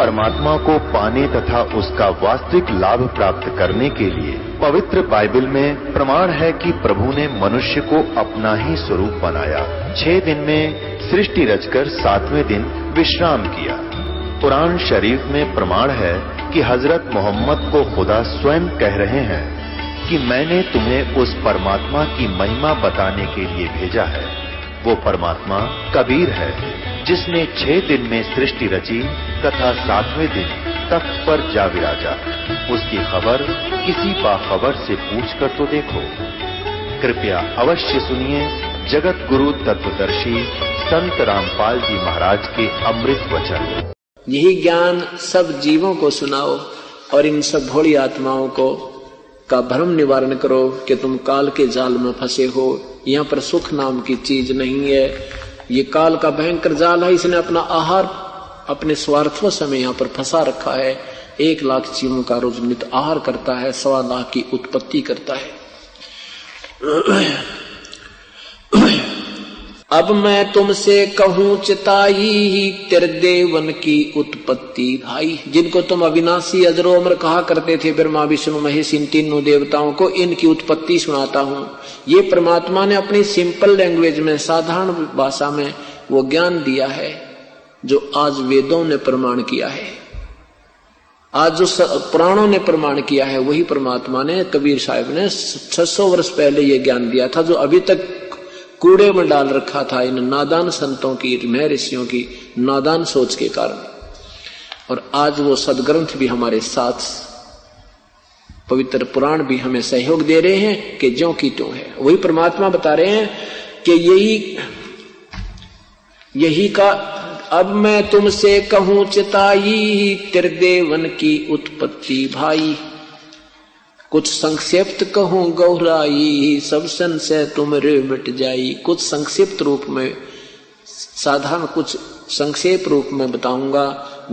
परमात्मा को पाने तथा उसका वास्तविक लाभ प्राप्त करने के लिए पवित्र बाइबल में प्रमाण है कि प्रभु ने मनुष्य को अपना ही स्वरूप बनाया। 6 दिन में सृष्टि रचकर 7वें दिन विश्राम किया। कुरान शरीफ में प्रमाण है कि हजरत मोहम्मद को खुदा स्वयं कह रहे हैं कि मैंने तुम्हें उस परमात्मा की महिमा बताने के लिए भेजा है। वो परमात्मा कबीर है जिसने 6 दिन में सृष्टि रची तथा 7वें दिन तख्त पर जा विराजा। उसकी खबर किसी बाखबर से पूछकर तो देखो। कृपया अवश्य सुनिए जगत गुरु तत्वदर्शी संत रामपाल जी महाराज के अमृत वचन। यही ज्ञान सब जीवों को सुनाओ और इन सब भोली आत्माओं को का भ्रम निवारण करो कि तुम काल के जाल में फंसे हो। यहाँ पर सुख नाम की चीज नहीं है। ये काल का भयंकर जाल है। इसने अपना आहार अपने स्वार्थों समय यहाँ पर फंसा रखा है। 1 लाख जीवों का रोज नित आहार करता है, 1.25 लाख की उत्पत्ति करता है। अब मैं तुमसे कहूं चिताई तेरे देवन की उत्पत्ति भाई। जिनको तुम अविनाशी अजरो अमर कहा करते थे, ब्रह्मा विष्णु महेश, इन तीनों देवताओं को इनकी उत्पत्ति सुनाता हूं। ये परमात्मा ने अपनी सिंपल लैंग्वेज में, साधारण भाषा में वो ज्ञान दिया है जो आज वेदों ने प्रमाण किया है। आज जो पुराणों ने प्रमाण किया है वही परमात्मा ने, कबीर साहब ने 600 वर्ष पहले ये ज्ञान दिया था, जो अभी तक कूड़े में डाल रखा था इन नादान संतों की, महर्षियों की नादान सोच के कारण। और आज वो सदग्रंथ भी हमारे साथ, पवित्र पुराण भी हमें सहयोग दे रहे हैं कि ज्यों की त्यों है। वही परमात्मा बता रहे हैं कि यही का अब मैं तुमसे कहूं चिताई तेरे देवन की उत्पत्ति भाई। कुछ संक्षिप्त कहूं गहराई सब संशय तुमरे मिट जाई। कुछ संक्षिप्त रूप में, साधारण कुछ संक्षेप रूप में बताऊंगा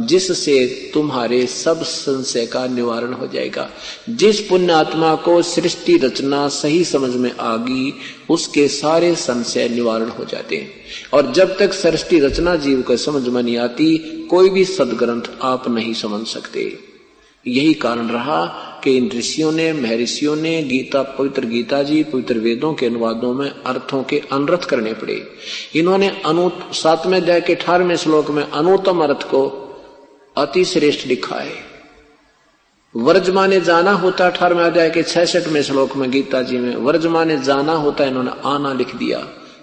जिससे तुम्हारे सब संशय का निवारण हो जाएगा। जिस पुण्य आत्मा को सृष्टि रचना सही समझ में आ गई उसके सारे संशय निवारण हो जाते हैं। और जब तक सृष्टि रचना जीव को समझ में नहीं आती कोई भी सदग्रंथ आप नहीं समझ सकते। यही कारण रहा कि इन ऋषियों ने, महर्षियों ने गीता, पवित्र गीता जी, पवित्र वेदों के अनुवादों में अर्थों के अनर्थ करने पड़े। इन्होंने 7वें अध्याय के 18वें श्लोक में अनुत्तम अर्थ को अति श्रेष्ठ लिखा है। वर्जमाने जाना होता 18वें अध्याय के 66वें श्लोक में गीता जी में वर्जमाने जाना होता, इन्होंने आना लिख दिया,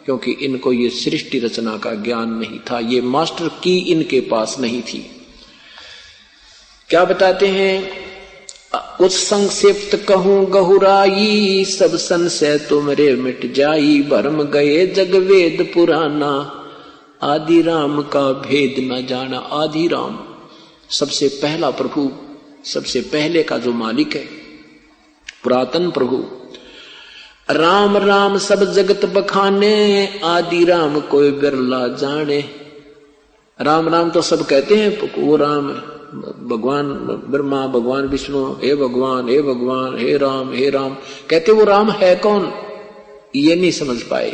क्योंकि इनको ये सृष्टि रचना का ज्ञान नहीं था। ये मास्टर की इनके पास नहीं थी। क्या बताते हैं? कुछ संक्षिप्त कहूं गहुराई सब संशय तुमरे मिट जाई। भरम गए जग वेद पुराना आदि राम का भेद न जाना। आदि राम सबसे पहला प्रभु, सबसे पहले का जो मालिक है, पुरातन प्रभु। राम राम सब जगत बखाने आदि राम कोई बिरला जाने। राम राम तो सब कहते हैं, वो राम भगवान ब्रह्मा, भगवान विष्णु, हे भगवान हे भगवान, हे राम कहते, वो राम है कौन ये नहीं समझ पाए।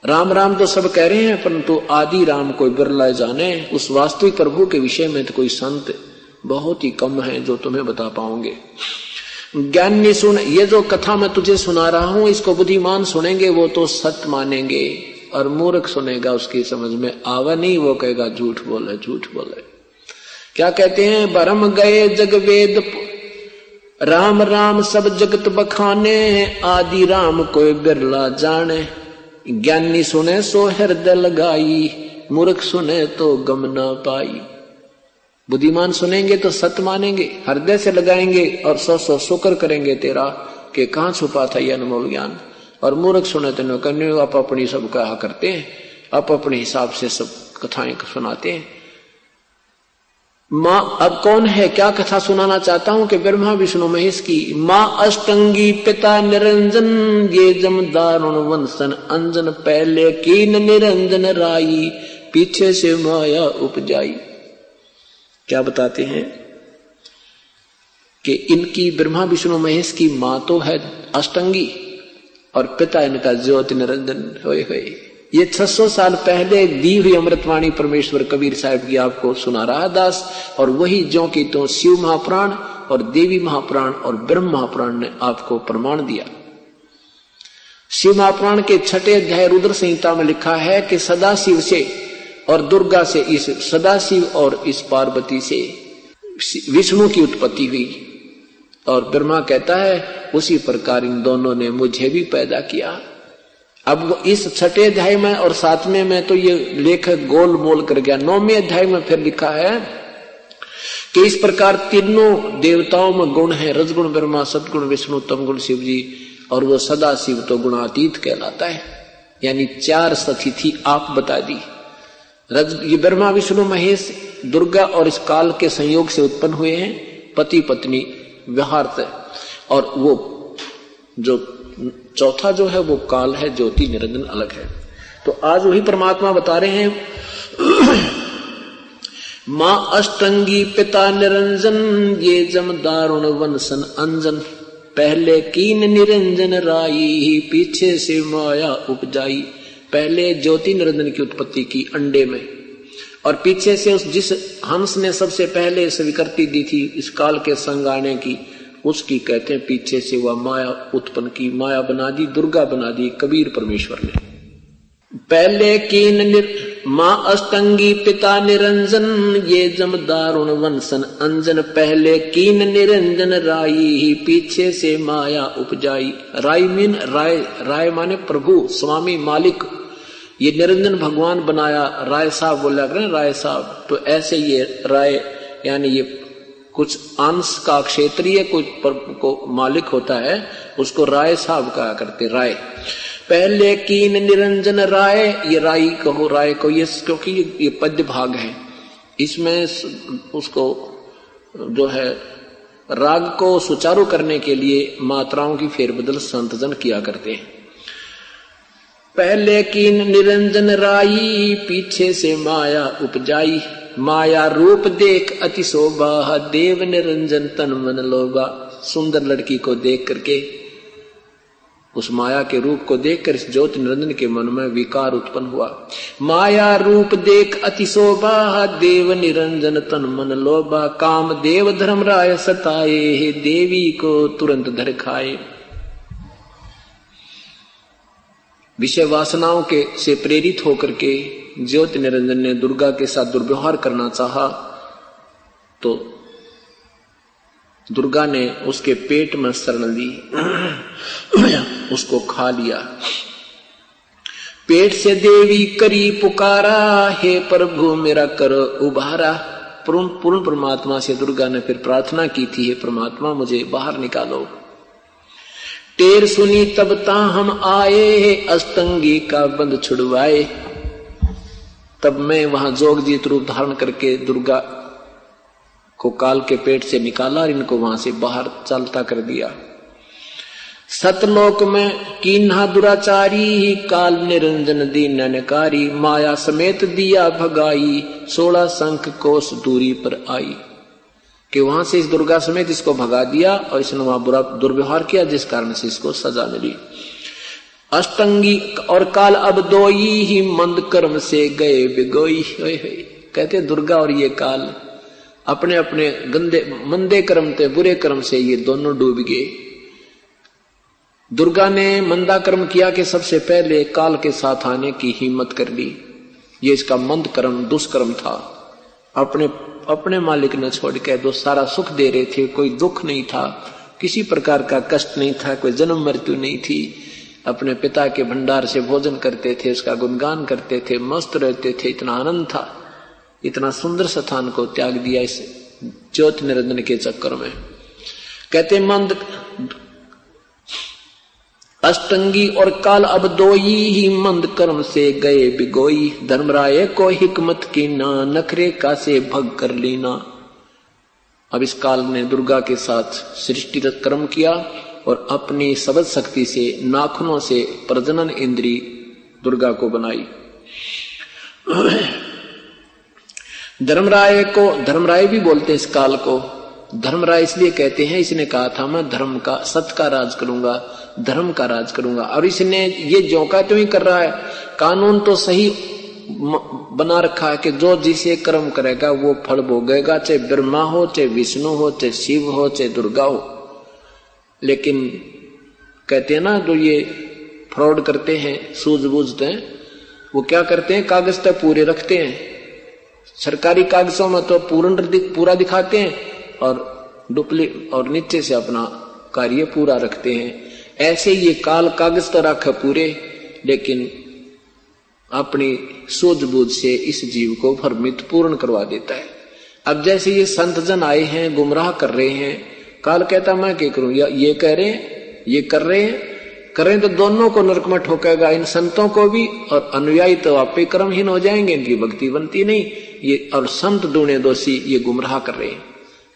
राम राम तो सब कह रहे हैं परंतु आदि राम कोई बिरला जाने। उस वास्तविक प्रभु के विषय में तो कोई संत बहुत ही कम है जो तुम्हें बता पाओगे। ज्ञानी सुन, ये जो कथा मैं तुझे सुना रहा हूं इसको बुद्धिमान सुनेंगे वो तो सत्य मानेंगे, और मूर्ख सुनेगा उसकी समझ में आवा नहीं, वो कहेगा झूठ बोले झूठ बोले। क्या कहते हैं? भरम गए जग वेद राम राम सब जगत बखाने आदि राम कोई बिरला जाने। ज्ञानी सुने सो हृदय लगाई मूर्ख सुने तो गम ना पाई। बुद्धिमान सुनेंगे तो सत्य मानेंगे, हृदय से लगाएंगे और सौ शुक्र करेंगे तेरा कि कहां छुपा था यह अनमोल ज्ञान। और मूर्ख सुने तो करने आप अपनी सब कहा करते हैं, आप अपने हिसाब से सब कथाएं सुनाते हैं। माँ अब कौन है, क्या कथा सुनाना चाहता हूं कि ब्रह्मा विष्णु महेश की। माँ अष्टंगी पिता निरंजन ये जमदारुण वंशन अंजन पहले कीन निरंजन राई पीछे से माया उपजाई। क्या बताते हैं कि इनकी ब्रह्मा विष्णु महेश की माँ तो है अष्टंगी और पिता इनका ज्योति निरंजन होए। ये 600 साल पहले दी हुई अमृतवाणी परमेश्वर कबीर साहब की आपको सुना रहा दास, और वही ज्यों की तो शिव महापुराण और देवी महापुराण और ब्रह्म महापुराण ने आपको प्रमाण दिया। शिव महापुराण के 6ठे अध्याय रुद्र संहिता में लिखा है कि सदाशिव से और दुर्गा से, इस सदाशिव और इस पार्वती से विष्णु की उत्पत्ति हुई, और ब्रह्मा कहता है उसी प्रकार इन दोनों ने मुझे भी पैदा किया। अब इस 6ठे अध्याय में और 7वें में तो ये लेखक गोल मोल कर गया। 9वें अध्याय में फिर लिखा है कि इस प्रकार तीनों देवताओं में गुण है, रजगुण ब्रह्मा, सदगुण विष्णु, तमगुण शिव जी, और वो सदा शिव तो गुणातीत कहलाता है। यानी 4 स्थिति आप बता दी। ये ब्रह्मा विष्णु महेश दुर्गा और इस काल के संयोग से उत्पन्न हुए हैं, पति पत्नी व्यवहार से, और वो जो चौथा जो है वो काल है, ज्योति निरंजन अलग है। तो आज वही परमात्मा बता रहे हैं मां अष्टंगी पिता निरंजन, ये जम दारुण वंशन अंजन, पहले कीन निरंजन राई, पीछे से माया उपजाई। पहले ज्योति निरंजन की उत्पत्ति की अंडे में, और पीछे से उस जिस हंस ने सबसे पहले स्वीकृति दी थी इस काल के संग आने की, उसकी कहते हैं पीछे से वह माया उत्पन्न की, माया बना दी, दुर्गा बना दी कबीर परमेश्वर ने। पहले कीन मां अष्टंगी पिता निरंजन, ये जम दारुण वंशन अंजन, पहले कीन निरंजन राई, पीछे से माया उपजाई। राई मीन राय, राय माने प्रभु, स्वामी, मालिक। ये निरंजन भगवान बनाया, राय साहब बोला करें, राय साहब। तो ऐसे ये राय यानी ये कुछ अंश का क्षेत्रीय कुछ को मालिक होता है, उसको राय साहब कहा करते, राय। पहले कीन निरंजन राय, ये राई कहो, राय को, ये क्योंकि ये पद्य भाग है, इसमें उसको जो है राग को सुचारू करने के लिए मात्राओं की फेरबदल संतजन किया करते हैं। पहले कीन निरंजन राई, पीछे से माया उपजाई, माया रूप देख अति शोभा, देव निरंजन तन मन लोभा। सुंदर लड़की को देख करके, उस माया के रूप को देखकर इस ज्योति निरंजन के मन में विकार उत्पन्न हुआ। माया रूप देख अति शोभा, देव निरंजन तन मन लोभा, काम देव धर्म राय सताए, देवी को तुरंत धर खाए। विषय वासनाओं के से प्रेरित होकर के ज्योति निरंजन ने दुर्गा के साथ दुर्व्यवहार करना चाहा, तो दुर्गा ने उसके पेट में शरण ली, उसको खा लिया। पेट से देवी करी पुकारा, हे प्रभु मेरा कर उबारा। पूर्ण परमात्मा से दुर्गा ने फिर प्रार्थना की थी, हे परमात्मा मुझे बाहर निकालो। टेर सुनी तब ता हम आए, अष्टंगी का बंध छुड़वाए। तब मैं वहां जोगजीत रूप धारण करके दुर्गा को काल के पेट से निकाला और इनको वहां से बाहर चलता कर दिया। सतलोक में कीन्हा दुराचारी, काल निरंजन दीनकारी, माया समेत दिया भगाई, 16 शंख कोस दूरी पर आई। कि वहां से इस दुर्गा समेत इसको भगा दिया और इसने वहां बुरा दुर्व्यवहार किया, जिस कारण से इसको सजा मिली। अष्टंगी और काल अब दोई ही, मंद कर्म से गए बिगोई। कहते दुर्गा और ये काल अपने अपने गंदे मंदे कर्म थे, बुरे कर्म से ये दोनों डूब गए। दुर्गा ने मंदा कर्म किया कि सबसे पहले काल के साथ आने की हिम्मत कर ली। ये इसका मंद कर्म, दुष्कर्म था। अपने मालिक ने छोड़ के दो सारा सुख दे रहे थे, कोई दुख नहीं था, किसी प्रकार का कष्ट नहीं था, कोई जन्म मृत्यु नहीं थी। अपने पिता के भंडार से भोजन करते थे, उसका गुणगान करते थे, मस्त रहते थे, इतना आनंद था। इतना सुंदर स्थान को त्याग दिया इस ज्योति निरंजन के चक्कर में। कहते मंद अष्टंगी और काल अब दोई ही, मंद कर्म से गए बिगोई। धर्मराय को हिकमत की ना, नखरे का से भग कर लेना। अब इस काल ने दुर्गा के साथ सृष्टिगत कर्म किया और अपनी सबद शक्ति से नाखूनों से प्रजनन इंद्री दुर्गा को बनाई। धर्मराय को, धर्मराय भी बोलते इस काल को, धर्मराय इसलिए कहते हैं, इसने कहा था मैं धर्म का, सत्य का राज करूंगा, धर्म का राज करूंगा, और इसने ये जो का तो ही कर रहा है। कानून तो सही बना रखा है कि जो जिसे कर्म करेगा वो फल भोगेगा, चाहे ब्रह्मा हो, चाहे विष्णु हो, चाहे शिव हो, चाहे दुर्गा हो। लेकिन कहते हैं ना, जो ये फ्रॉड करते हैं, सूझबूझते हैं, वो क्या करते हैं, कागज तक पूरे रखते हैं, सरकारी कागजों में तो पूरा दिखाते हैं और डुप्लीकेट और नीचे से अपना कार्य पूरा रखते हैं। ऐसे ये काल कागज तो रखे पूरे, लेकिन अपनी सूझबूझ से इस जीव को भ्रमित पूर्ण करवा देता है। अब जैसे ये संत जन आए हैं, गुमराह कर रहे हैं, काल कहता मैं क्या करूं, ये कह रहे हैं, ये कर रहे हैं, करें तो दोनों को नरक में ठोकेगा, इन संतों को भी, और अनुयायी तो आप पे कर्महीन हो जाएंगे, इनकी भक्ति बनती नहीं। ये और संत दूने दोषी, ये गुमराह कर रहे हैं,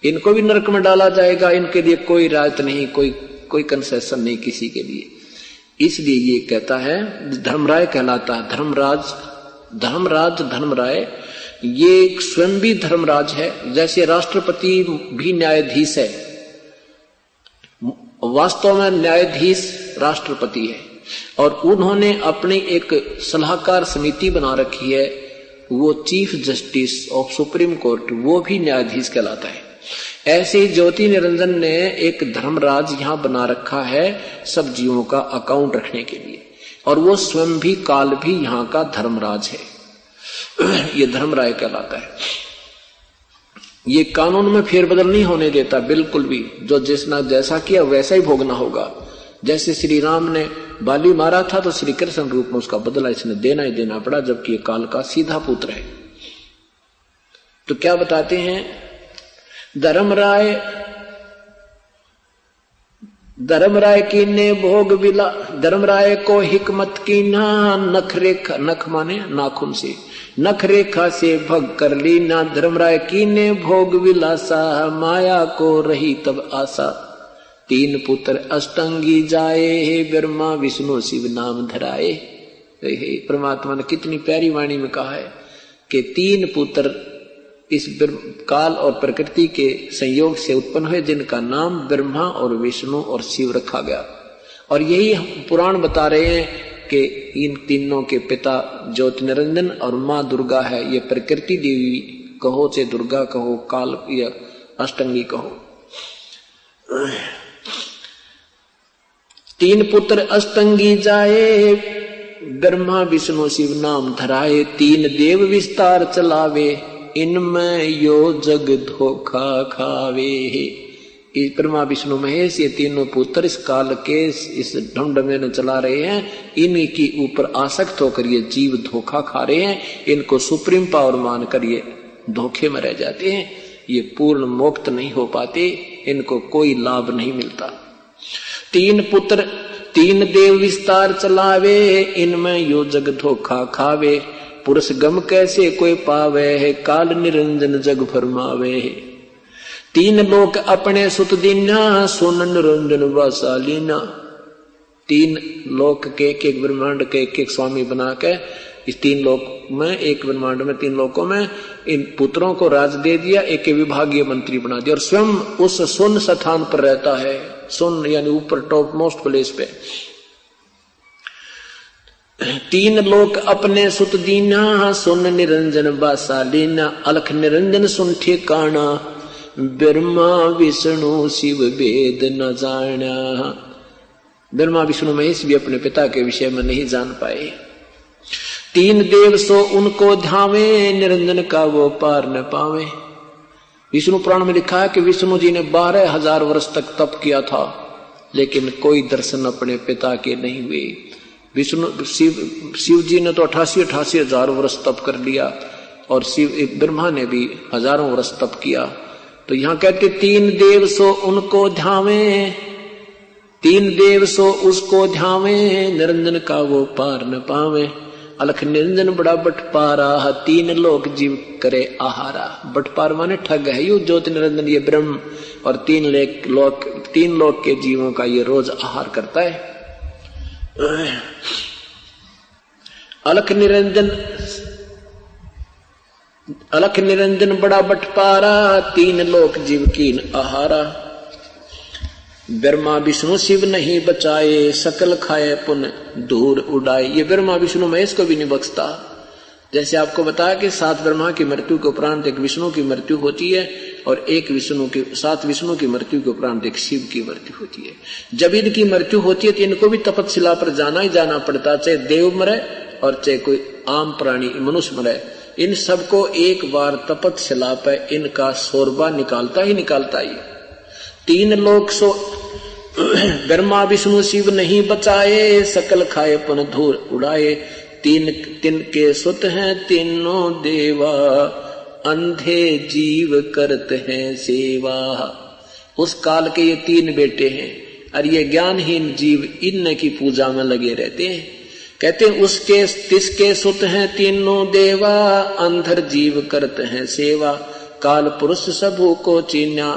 इनको भी नरक में डाला जाएगा। इनके लिए कोई राहत नहीं, कोई कंसेशन नहीं किसी के लिए। इसलिए ये कहता है, धर्मराय कहलाता है, धर्मराय ये स्वयं भी धर्मराज है। जैसे राष्ट्रपति भी न्यायाधीश है, वास्तव में न्यायाधीश राष्ट्रपति है, और उन्होंने अपनी एक सलाहकार समिति बना रखी है, वो chief justice of supreme court, वो भी न्यायाधीश कहलाता है। ऐसे ही ज्योति निरंजन ने एक धर्मराज यहां बना रखा है सब जीवों का अकाउंट रखने के लिए, और वो स्वयं भी काल भी यहां का धर्मराज है। ये धर्मराय कहलाता है। ये कानून में फेरबदल नहीं होने देता बिल्कुल भी, जो जिसने जैसा किया वैसा ही भोगना होगा। जैसे श्री राम ने बाली मारा था तो श्री कृष्ण रूप में उसका बदला इसने देना ही देना पड़ा, जबकि ये काल का सीधा पुत्र है। तो क्या बताते हैं, धर्मराय की ने भोग विला, धर्मराय को हिकमत की ना, नख माने नाखून से, नख रेखा से भग कर ली ना। धर्मराय की ने भोग विलासा, माया को रही तब आशा। 3 पुत्र अष्टांगी जाए, हे ब्रह्मा विष्णु शिव नाम धराए। परमात्मा ने कितनी प्यारी वाणी में कहा है कि 3 पुत्र इस काल और प्रकृति के संयोग से उत्पन्न हुए, जिनका नाम ब्रह्मा और विष्णु और शिव रखा गया। और यही पुराण बता रहे हैं कि इन तीनों के पिता ज्योति निरंजन और माँ दुर्गा है। ये प्रकृति देवी कहो, चाहे दुर्गा कहो, काल या अष्टांगी कहो। 3 पुत्र अष्टांगी जाए, ब्रह्मा विष्णु शिव नाम धराए। 3 देव विस्तार चलावे, इनमें यो जग धोखा खावे। इस ब्रह्मा विष्णु महेश ये तीनों पुत्र इस काल के इस ढूंढ में चला रहे हैं। इनकी ऊपर आसक्त होकर ये जीव धोखा खा रहे हैं, इनको सुप्रीम पावर मानकर ये धोखे में रह जाते हैं। ये पूर्ण मुक्त नहीं हो पाते, इनको कोई लाभ नहीं मिलता। 3 पुत्र 3 देव विस्तार चलावे, इनमें यो जग धोखा खावे। पुरुष गम कैसे कोई पावे है, काल निरंजन जग फरमावे। 3 लोक अपने सुत दीना, सुन निरंजन वासालीना। 3 लोक के एक ब्रह्मांड के एक स्वामी बना के इस 3 लोक में, एक ब्रह्मांड में 3 लोकों में इन पुत्रों को राज दे दिया, एक विभागीय मंत्री बना दिया, और स्वयं उस सुन स्थान पर रहता है। सुन यानी ऊपर टॉप मोस्ट प्लेस पे। 3 लोक अपने सुत दीना, सुन निरंजन वासालीना। अलख निरंजन सुन ठिकाना, ब्रह्मा विष्णु शिव वेद न जाना। ब्रह्मा विष्णु महेश भी अपने पिता के विषय में नहीं जान पाए। 3 देव सो उनको ध्यावे, निरंजन का वो पार न पावे। विष्णु पुराण में लिखा है कि विष्णु जी ने 12,000 वर्ष तक तप किया था, लेकिन कोई दर्शन अपने पिता के नहीं हुए। शिव जी ने तो 88 हजार वर्ष तप कर लिया, और ब्रह्मा ने भी हजारों वर्ष तप किया। तो यहाँ कहते 3 देव सो उनको ध्यावे, 3 देव सो उसको ध्यावे, निरंजन का वो पार न पावे। अलख निरंजन बड़ा बटपारा, 3 लोक जीव करे आहारा। बटपार माने ठग है यू ज्योति निरंजन ये ब्रह्म, और 3 लोक के जीवों का ये रोज आहार करता है। अलख निरंजन अलख निरंजन बड़ा बटपारा, तीन लोक जीव कीन आहारा। ब्रह्मा विष्णु शिव नहीं बचाए, सकल खाए पुन दूर उड़ाए। ये ब्रह्मा विष्णु महेश को भी नहीं बख्शता। जैसे आपको बताया कि 7 ब्रह्मा की मृत्यु के उपरांत एक विष्णु की मृत्यु होती है और 7 विष्णु की मृत्यु के उपरांत एक शिव की मृत्यु होती है। जब इनकी मृत्यु होती है तो इनको भी तपस्या पर जाना ही जाना पड़ता, चाहे देव मरे और चाहे कोई आम प्राणी मनुष्य मरे। इन सबको एक बार तपस्या पर इनका शोरबा निकालता ही तीन लोग सो ब्रह्मा विष्णु शिव नहीं बचाए, सकल खाए पुन धूल उड़ाए। तीन के सुत हैं तीनों देवा, अंधे जीव करते हैं सेवा। उस काल के ये 3 बेटे हैं और ये ज्ञानहीन जीव इन की पूजा में लगे रहते हैं। कहते हैं तिसके सुत हैं तीनों देवा, अंधर जीव करते हैं सेवा। काल पुरुष सबू को चीन्या,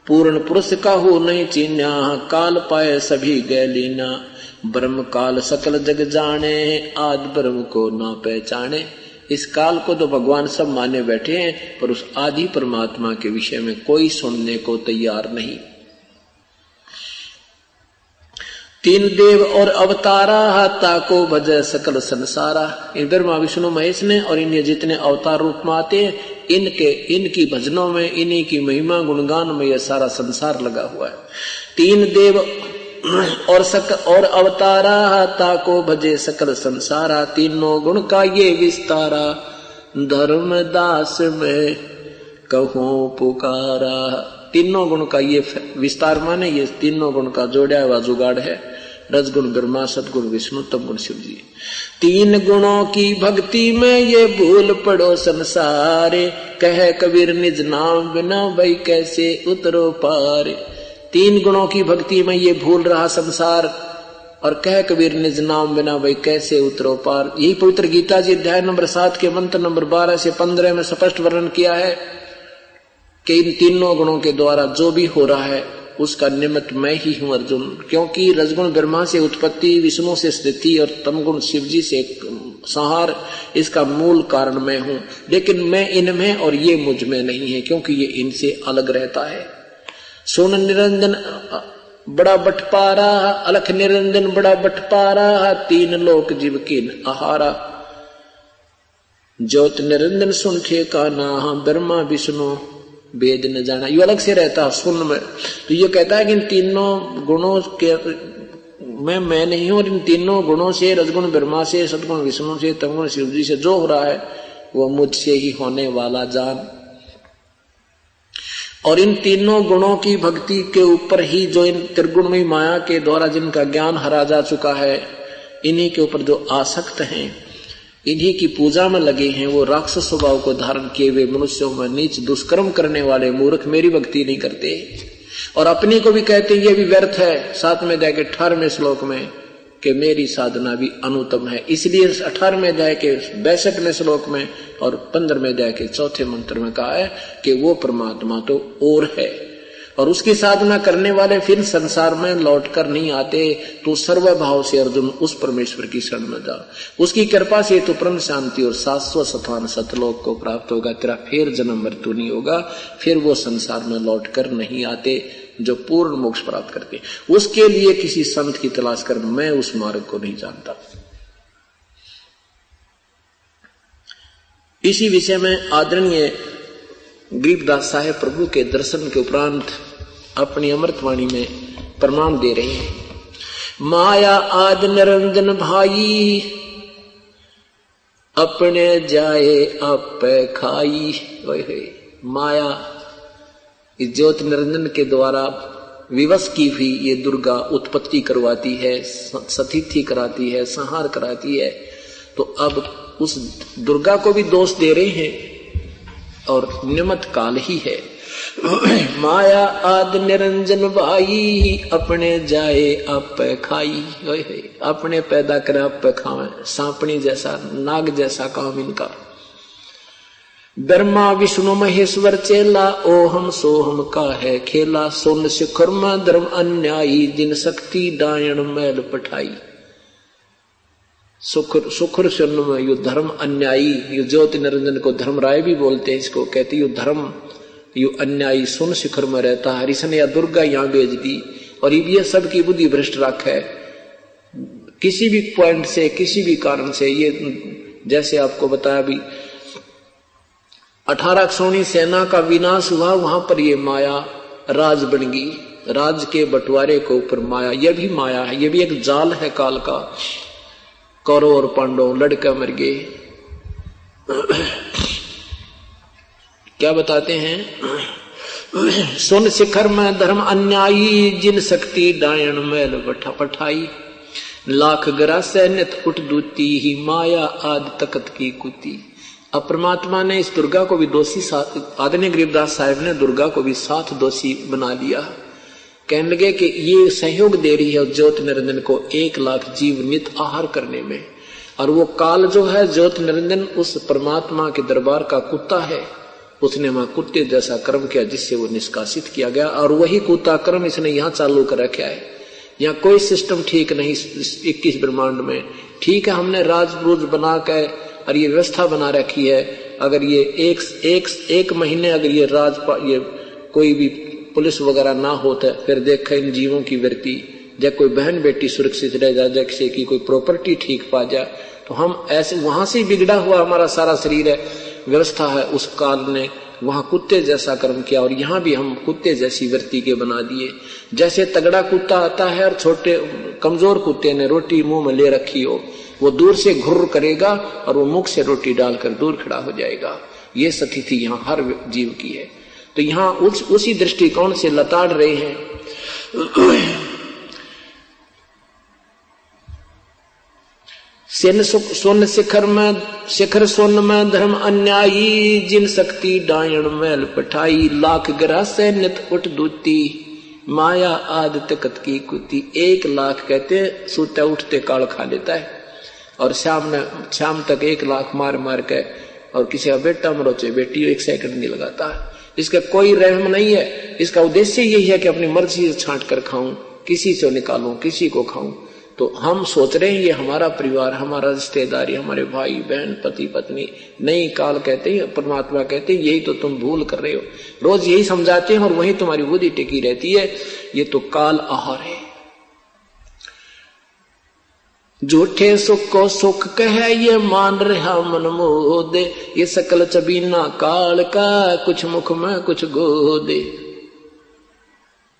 पूर्ण पुरुष का हो नहीं चीन्या। काल पाए सभी गैलीना, ब्रह्म काल सकल जग जाने। आद ब्रह्म को ना पहचाने। इस काल को तो भगवान सब माने बैठे हैं, पर उस आदि परमात्मा के विषय में कोई सुनने को तैयार नहीं। 3 देव और अवतारा, ताको भजय सकल संसारा। इन ब्रह्मा विष्णु महेश ने और इन्हें जितने अवतार रूप में आते हैं, इनकी भजनों में, इन्हीं की महिमा गुणगान में यह सारा संसार लगा हुआ है। 3 देव और अवतारा, ताको भजे सकल संसारा। तीनों गुण का ये विस्तारा, धर्मदास में कहूं पुकारा। तीनों गुण का ये विस्तार माने ये तीनों गुण का जोड़ा हुआ जुगाड़ है। रजगुण ब्रह्मा, सदगुण विष्णु, तमगुण शिव जी। 3 गुणों की भक्ति में ये भूल पड़ो संसारे, कहे कबीर निज नाम बिना भाई कैसे उतरो पार। 3 गुणों की भक्ति में ये भूल रहा संसार, और कह कबीर निज नाम बिना भाई कैसे उतरो पार। यही पवित्र गीता जी अध्याय नंबर 7 के मंत्र नंबर 12 से 15 में स्पष्ट वर्णन किया है कि इन तीनों गुणों के द्वारा जो भी हो रहा है उसका निमित्त मैं ही हूं अर्जुन। क्योंकि रजगुण ब्रह्मा से उत्पत्ति, विष्णु से स्थिति और तमगुण शिव जी से संहार, इसका मूल कारण मैं हूं। लेकिन मैं इनमें और ये मुझ में नहीं है, क्योंकि ये इनसे अलग रहता है। सुन निरंजन बड़ा बटपारा, अलख निरंजन बड़ा बटपारा। 3 लोक जीव कीन आहारा। ज्योत निरंजन सुन ठेकाना, ब्रह्मा विष्णु वेद न जाना। ये अलग से रहता सुन में। तो ये कहता है कि इन तीनों गुणों के मैं नहीं हूं, और इन तीनों गुणों से, रजगुण ब्रह्मा से, सदगुण विष्णु से, तमगुण शिव जी से जो हो रहा है वो मुझसे ही होने वाला जान। और इन तीनों गुणों की भक्ति के ऊपर ही जो इन त्रिगुणमयी माया के द्वारा जिनका ज्ञान हरा जा चुका है, इन्हीं के ऊपर जो आसक्त हैं, इन्हीं की पूजा में लगे हैं, वो राक्षस स्वभाव को धारण किए हुए मनुष्यों में नीच दुष्कर्म करने वाले मूर्ख मेरी भक्ति नहीं करते, और अपने को भी कहते ये भी व्यर्थ है। 7 में जाके 18वें श्लोक में कि मेरी साधना भी अनुत्तम है। इसलिए 18वें अध्याय के 62वें श्लोक में और 15वें अध्याय के 4थे मंत्र में कहा है कि वो परमात्मा तो और है, और उसकी साधना करने वाले फिर संसार में लौट कर नहीं आते। तो सर्वभाव से अर्जुन उस परमेश्वर की शरण में जा, उसकी कृपा से तो परम शांति और शाश्वत स्थान सतलोक को प्राप्त होगा। तेरा फिर जन्म मृत्यु नहीं होगा, फिर वो संसार में लौट कर नहीं आते जो पूर्ण मोक्ष प्राप्त करते। उसके लिए किसी संत की तलाश कर, मैं उस मार्ग को नहीं जानता। इसी विषय में आदरणीय गरीबदास साहेब प्रभु के दर्शन के उपरांत अपनी अमृतवाणी में प्रमाण दे रहे हैं। माया आदि निरंजन भाई, अपने जाए आप खाई। माया इस ज्योत निरंजन के द्वारा विवश की हुई ये दुर्गा उत्पत्ति करवाती है, सतिथि कराती है, संहार कराती है। तो अब उस दुर्गा को भी दोष दे रहे हैं, और निमित्त काल ही है। माया आदि निरंजन भाई, अपने जाए आप खाई। अपने पैदा करे आप खावे, सांपनी जैसा, नाग जैसा काम इनका। ब्रह्मा विष्णु महेश्वर चेला, ओहम सोहम का है खेला। सोन शिखर में धर्म अन्यायी, जिन शक्ति डायण मैल पठाई। सुखर सुन में यु धर्म अन्यायी, यु ज्योति निरंजन को धर्मराय भी बोलते हैं, इसको कहते यु धर्म यु अन्यायी सुन शिखर में रहता है। हरिशन या दुर्गा यहाँ भेज दी, और ये सबकी बुद्धि भ्रष्ट रख है। किसी भी पॉइंट से, किसी भी कारण से, ये जैसे आपको बताया भी 18 क्षोणी सेना का विनाश हुआ, वहां पर ये माया राज बन गई। राज के बंटवारे के ऊपर माया, यह भी माया है, यह भी एक जाल है काल का। कौरव और पांडव लड़के मर गए। क्या बताते हैं, सुन शिखर में धर्म अन्यायी, जिन शक्ति डायन मैल पठाई। लाख ग्रासे नित उठ दूती, ही माया आदि तकत की कुती। अब परमात्मा ने इस दुर्गा को भी दोषी, आदरणीय गरीबदास साहिब ने दुर्गा को भी साथ दोषी बना लिया। कहने लगे कि ये सहयोग दे रही है ज्योति निरंजन को 1 लाख जीव नित आहार करने में, और वो काल जो है ज्योति निरंजन उस परमात्मा के दरबार का कुत्ता है। उसने वहां कुत्ते जैसा कर्म किया जिससे वो निष्कासित किया गया, और वही कुत्ता कर्म इसने यहाँ चालू कर रखा है। यहाँ कोई सिस्टम ठीक नहीं 21 ब्रह्मांड में। ठीक है, हमने राजरूज बना के और ये व्यवस्था बना रखी है। अगर ये एक महीने अगर ये ये कोई भी पुलिस वगैरह ना होता, फिर देखा इन जीवों की वृत्ति, जब कोई बहन बेटी सुरक्षित रह जाए, जब किसी की कोई प्रॉपर्टी ठीक पा जाए, तो हम ऐसे वहां से बिगड़ा हुआ हमारा सारा शरीर है, व्यवस्था है। उस काल ने वहां कुत्ते जैसा कर्म किया, और यहाँ भी हम कुत्ते जैसी वृत्ति के बना दिए। जैसे तगड़ा कुत्ता आता है और छोटे कमजोर कुत्ते ने रोटी मुंह में ले रखी हो, वो दूर से घुर्र करेगा और वो मुख से रोटी डालकर दूर खड़ा हो जाएगा। ये स्थिति यहाँ हर जीव की है। तो यहाँ उसी दृष्टिकोण से लताड़ रहे हैं। सोन शिखर सोन में धर्म अन्यायी, जिन शक्ति डायन मैल पठाई। लाख ग्रासे नित उठ दूती, माया आदि तकत की कुती। 1 लाख कहते सोते उठते काल खा लेता है, और शाम तक 1 लाख मार मार के, और किसी का बेटा मरो चाहे बेटी 1 सेकंड नहीं लगाता है। इसका कोई रहम नहीं है। इसका उद्देश्य यही है कि अपनी मर्जी से छांट कर खाऊं, किसी से निकालूं, किसी को खाऊं। तो हम सोच रहे हैं ये हमारा परिवार, हमारा रिश्तेदारी, हमारे भाई बहन, पति पत्नी नहीं। काल कहते हैं, परमात्मा कहते हैं, यही तो तुम भूल कर रहे हो। रोज यही समझाते हैं और वही तुम्हारी बुद्धि टिकी रहती है। ये तो काल आहार है। झूठे सुख को सुख कहे, ये मान रहा मन मोदे। ये सकल चबीना काल का, कुछ मुख में कुछ गोदे।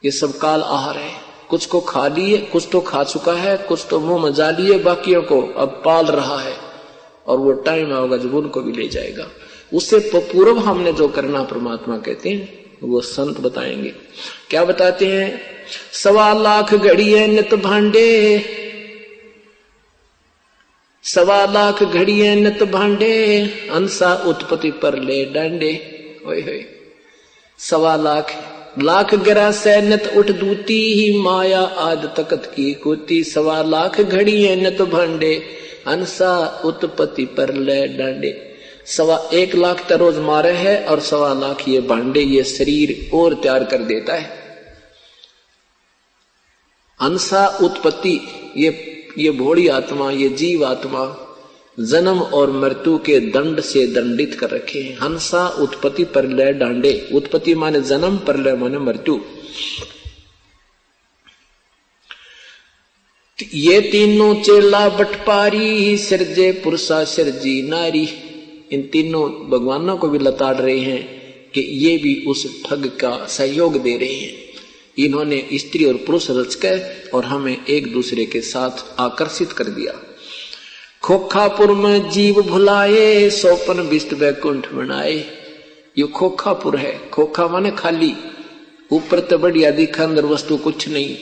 ये सब काल आहार है। कुछ को खा लिए, कुछ तो खा चुका है, कुछ तो मुंह में जा लिए, बाकियों को अब पाल रहा है, और वो टाइम आएगा जब उनको भी ले जाएगा। उससे पूर्व हमने जो करना, परमात्मा कहते हैं, वो संत बताएंगे। क्या बताते हैं, 1.25 लाख घड़िए नित भांडे, 1.25 लाख घड़िए नित भांडे। अंसा उत्पत्ति पर ले डांडे। ओए होए, 1.25 लाख ग्रासे नित उठ दूती, ही माया आद तकत की कुती। 1.25 लाख घड़िए नित भांडे, अंसा उत्पत्ति पर ले डांडे। 1.25 लाख तो रोज मारे है, और 1.25 लाख ये भांडे, ये शरीर और तैयार कर देता है। अंसा उत्पत्ति, ये भोड़ी आत्मा, ये जीव आत्मा जन्म और मृत्यु के दंड से दंडित कर रखे हैं। हंसा उत्पत्ति पर ले डांडे। उत्पत्ति माने जन्म, पर ले माने मृत्यु। ये तीनों चेला बटपारी, सिरजे पुरुषा सिरजी नारी। इन तीनों भगवानों को भी लताड़ रहे हैं कि ये भी उस ठग का सहयोग दे रहे हैं। इन्होंने स्त्री और पुरुष रचकर और हमें एक दूसरे के साथ आकर्षित कर दिया। खोखापुर में जीव भुलाए, सोपन बिस्त वैकुंठ बनाए। ये खोखापुर है। खोखा माने खाली, ऊपर तो बढ़िया दिखा, अंदर वस्तु कुछ नहीं।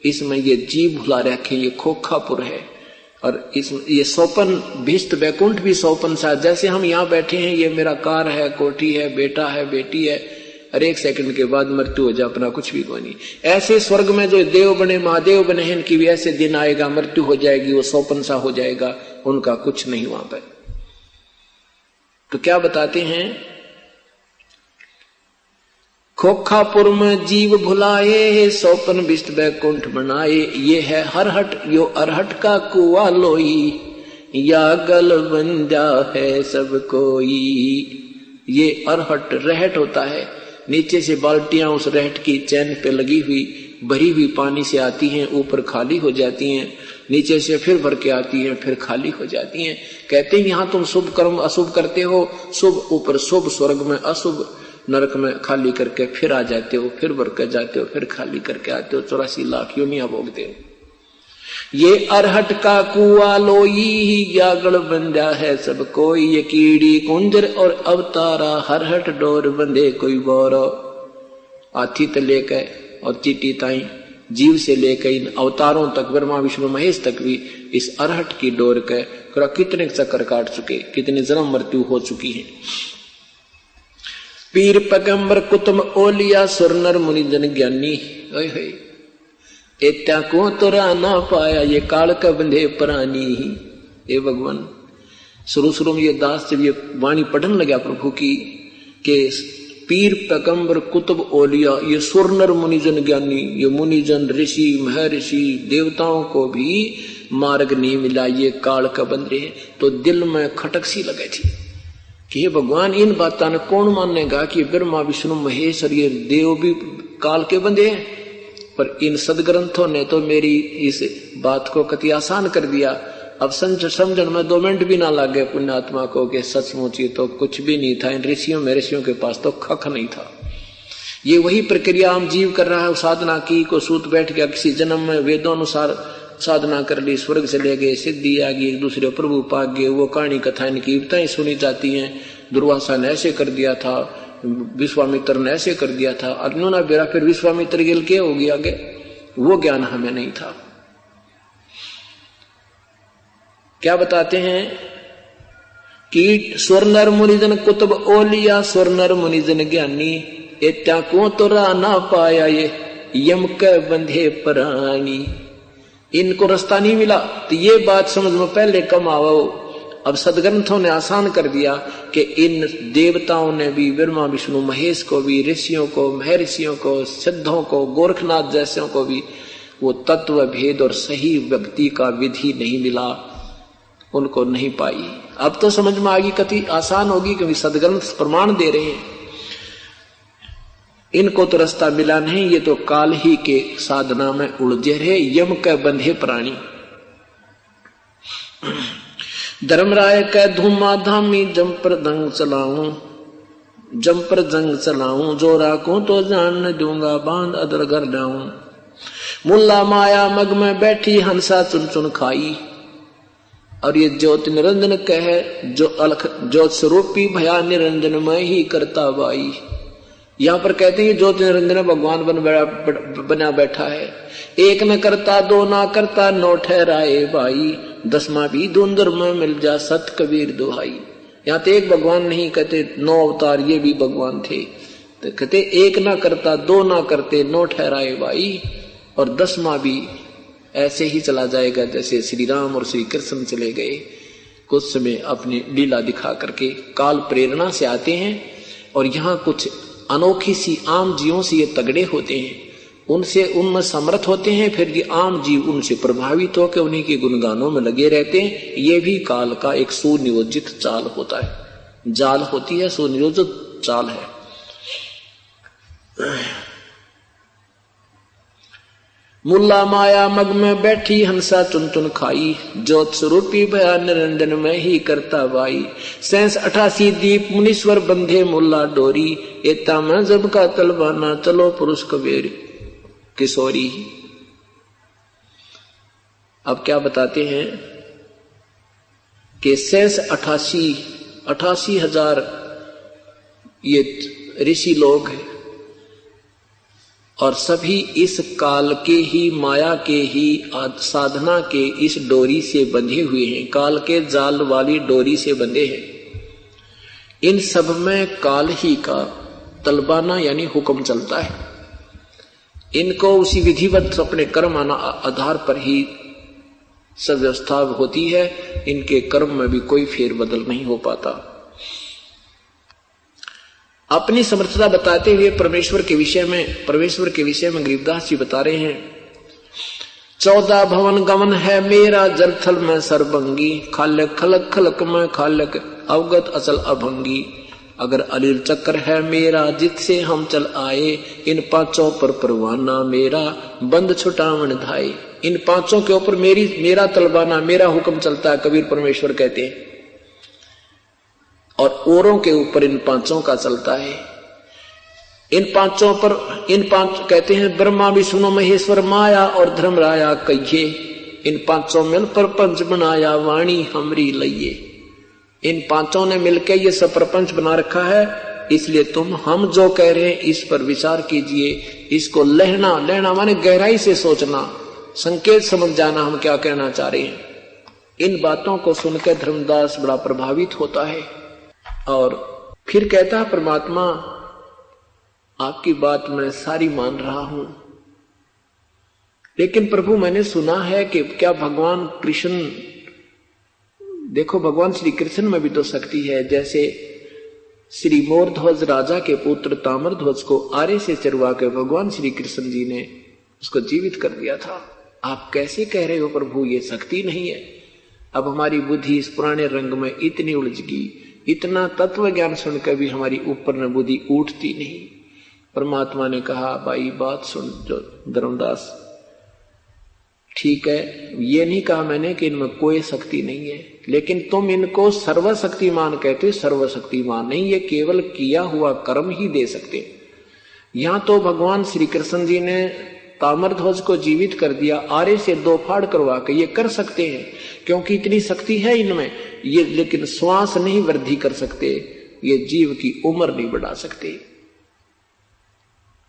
इसमें ये जीव भुला रखे, ये खोखापुर है। और ये सोपन भिष्ट वैकुंठ भी सोपन सा, जैसे हम यहाँ बैठे हैं, ये मेरा कार है, कोठी है, बेटा है, बेटी है, और 1 सेकंड के बाद मृत्यु हो जाए, अपना कुछ भी कोई नहीं। ऐसे स्वर्ग में जो देव बने, महादेव बने हैं, इनकी भी ऐसे दिन आएगा, मृत्यु हो जाएगी, वो सोपन सा हो जाएगा, उनका कुछ नहीं वहां पर। तो क्या बताते हैं, खोखापुर में जीव भुलाए, सोपन बिस्त वैकुंठ बनाए। ये है हरहट, यो अरहट का कुआ लोई। या गल बंधा है सब कोई। ये अरहट रहट होता है, नीचे से बाल्टियां उस रहट की चैन पे लगी हुई भरी हुई पानी से आती हैं, ऊपर खाली हो जाती हैं, नीचे से फिर भर के आती हैं, फिर खाली हो जाती हैं। कहते हैं यहाँ तुम शुभ कर्म अशुभ करते हो, शुभ ऊपर शुभ, स्वर्ग में अशुभ, नरक में खाली करके फिर आ जाते हो, फिर भर के जाते हो, फिर खाली करके आते हो, 84 लाख योनियां भोगते हो। ये अरहट का कुआ लोई, यागड़ बंधा है सब कोई। ये कीड़ी कुंजर और अवतारा, हरहट डोर बंधे कोई बोरो। हाथी ते लेकर और चीटी ताई, जीव से लेकर इन अवतारों तक, ब्रह्मा विष्णु महेश तक भी इस अरहट की डोर के कितने चक्कर काट चुके, कितनी जन्म मृत्यु हो चुकी है। पीर पैगंबर कुतुब ओलिया, सुरनर मुनिजन ज्ञानी। एत्या को तोरा ना पाया, ये काल का बंधे प्राणी। हे भगवान, शुरू में ये दास जब ये वाणी पढ़ने लगा प्रभु की कि पीर पैगंबर कुतुब ओलिया, ये सुरनर मुनिजन ज्ञानी, ये मुनिजन ऋषि महर्षि देवताओं को भी मार्ग नहीं मिला, ये काल का बंधे। तो दिल में खटक सी लगे थी कि हे भगवान, इन बातों ने कौन मानेगा कि ब्रह्मा विष्णु महेश और ये देव भी काल के बंधे हैं। पर इन सदग्रंथों ने तो मेरी इस बात को कति आसान कर दिया। अब समझन में 2 मिनट भी ना लगे पुण्यात्मा को कि सचमुच ये तो कुछ भी नहीं था, इन ऋषियों में ऋषियों के पास तो खख नहीं था। ये वही प्रक्रिया हम जीव कर रहा है। साधना की को सूत बैठ गया, किसी जन्म में वेदों अनुसार साधना कर ली, स्वर्ग से ले गए, सिद्धि आ गई, एक दूसरे प्रभु पाक गए, वो कहानी कथा इनकी कविताएं सुनी जाती हैं। दुर्वासा ने ऐसे कर दिया था, विश्वामित्र ने ऐसे कर दिया था, अर्जुन बेरा फिर विश्वामित्र गिल के हो गया आगे, वो ज्ञान हमें नहीं था। क्या बताते हैं कि स्वर्णर मुनिजन कुतुब ओलिया, स्वर्णर मुनिजन ज्ञानी। एत्या को तोरा ना पाया, ये यम के बंधे प्राणी। इनको रास्ता नहीं मिला, तो ये बात समझ में पहले कम आओ। अब सदग्रंथों ने आसान कर दिया कि इन देवताओं ने भी, ब्रह्मा विष्णु महेश को भी, ऋषियों को, महर्षियों को, सिद्धों को, गोरखनाथ जैसों को भी वो तत्व भेद और सही व्यक्ति का विधि नहीं मिला, उनको नहीं पाई। अब तो समझ में आ गई, कति आसान होगी क्योंकि सदग्रंथ प्रमाण दे रहे हैं। इनको तो रास्ता मिला नहीं, ये तो काल ही के साधना में उलझे रहे, यम के बंधे प्राणी। धर्मराय के धूमा धामी, जम पर दंग चलाऊं, जम पर जंग चलाऊं, जोरा को तो जान न दूंगा, बांध अदर घर लाऊं। मुल्ला माया मग में बैठी, हंसा चुन चुन खाई। और ये ज्योति निरंजन कहे, जो अलख ज्योत स्वरूपी भया निरंजन में ही करता बाई। यहाँ पर कहते हैं ज्योति निरंजन भगवान बना बैठा है। एक न करता, दो ना करता, 9 ठहराए भाई, 10वां भी धुंधर में मिल जा, सत कबीर दुहाई। यहाँ तो एक भगवान नहीं कहते, 9 अवतार ये भी भगवान थे। तो कहते एक ना करता, 2 ना करते, 9 ठहराए भाई, और 10वां भी ऐसे ही चला जाएगा जैसे श्री राम और श्री कृष्ण चले गए, कुछ समय अपनी लीला दिखा करके। काल प्रेरणा से आते हैं और यहाँ कुछ अनोखी सी आम जीवों से ये तगड़े होते हैं, उनसे उनमें समर्थ होते हैं, फिर ये आम जीव उनसे प्रभावित होकर उन्हीं के गुणगानों में लगे रहते हैं। ये भी काल का एक सुनियोजित चाल होता है, जाल होती है, सुनियोजित चाल है। मुल्ला माया मग में बैठी, हंसा चुन चुन खाई, ज्योत स्वरूपी भया निरंजन में ही करता बाई। 88 दीप मुनीश्वर बंधे मुल्ला डोरी, एता में जब का तलवाना, चलो पुरुष कबीर किशोरी। अब क्या बताते हैं कि 88,000 ये ऋषि लोग हैं और सभी इस काल के ही, माया के ही, साधना के इस डोरी से बंधे हुए हैं, काल के जाल वाली डोरी से बंधे हैं। इन सब में काल ही का तलबाना यानी हुक्म चलता है। इनको उसी विधिवत अपने कर्म आधार पर ही सब व्यवस्था होती है, इनके कर्म में भी कोई फेरबदल नहीं हो पाता। अपनी समर्थता बताते हुए परमेश्वर के विषय में गरीबदास जी बता रहे हैं, 14 भवन गमन है मेरा, जलथल में सरभंगी, खालक खलक खलक में खालक, अवगत अचल अभंगी। अगर अलील चक्र है मेरा, जिससे हम चल आए, इन पांचों पर परवाना मेरा, बंद छुटावन धाए। इन पांचों के ऊपर मेरा तलबाना, मेरा हुक्म चलता है, कबीर परमेश्वर कहते हैं, और औरों के ऊपर इन पांचों का चलता है। इन पांचों पर, इन पांच कहते हैं, ब्रह्मा विष्णु महेश्वर माया और धर्मराया कहिए, इन पांचों मिल पर पंच बनाया, वाणी हमरी लइये। इन पांचों ने मिलकर ये सब प्रपंच बना रखा है, इसलिए हम जो कह रहे हैं इस पर विचार कीजिए। इसको लेना माने गहराई से सोचना, संकेत समझ जाना हम क्या कहना चाह रहे हैं। इन बातों को सुनकर धर्मदास बड़ा प्रभावित होता है और फिर कहता है, परमात्मा आपकी बात मैं सारी मान रहा हूं, लेकिन प्रभु मैंने सुना है कि क्या भगवान कृष्ण, देखो भगवान श्री कृष्ण में भी तो शक्ति है। जैसे श्री मोरध्वज राजा के पुत्र ताम्रध्वज को आरे से चरवा के भगवान श्री कृष्ण जी ने उसको जीवित कर दिया था। आप कैसे कह रहे हो प्रभु ये शक्ति नहीं है? अब हमारी बुद्धि इस पुराने रंग में इतनी उलझ गई, इतना तत्व ज्ञान सुनकर भी हमारी ऊपर में बुद्धि उठती नहीं। परमात्मा ने कहा, भाई बात सुन जो धर्मदास, ठीक है, ये नहीं कहा मैंने कि इनमें कोई शक्ति नहीं है, लेकिन तुम इनको सर्वशक्तिमान कहते, सर्वशक्तिमान नहीं, ये केवल किया हुआ कर्म ही दे सकते। यहां तो भगवान श्री कृष्ण जी ने ताम्रध्वज को जीवित कर दिया, आरे से 2 फाड़ करवा के, ये कर सकते हैं क्योंकि इतनी शक्ति है इनमें ये, लेकिन श्वास नहीं वृद्धि कर सकते, ये जीव की उम्र नहीं बढ़ा सकते।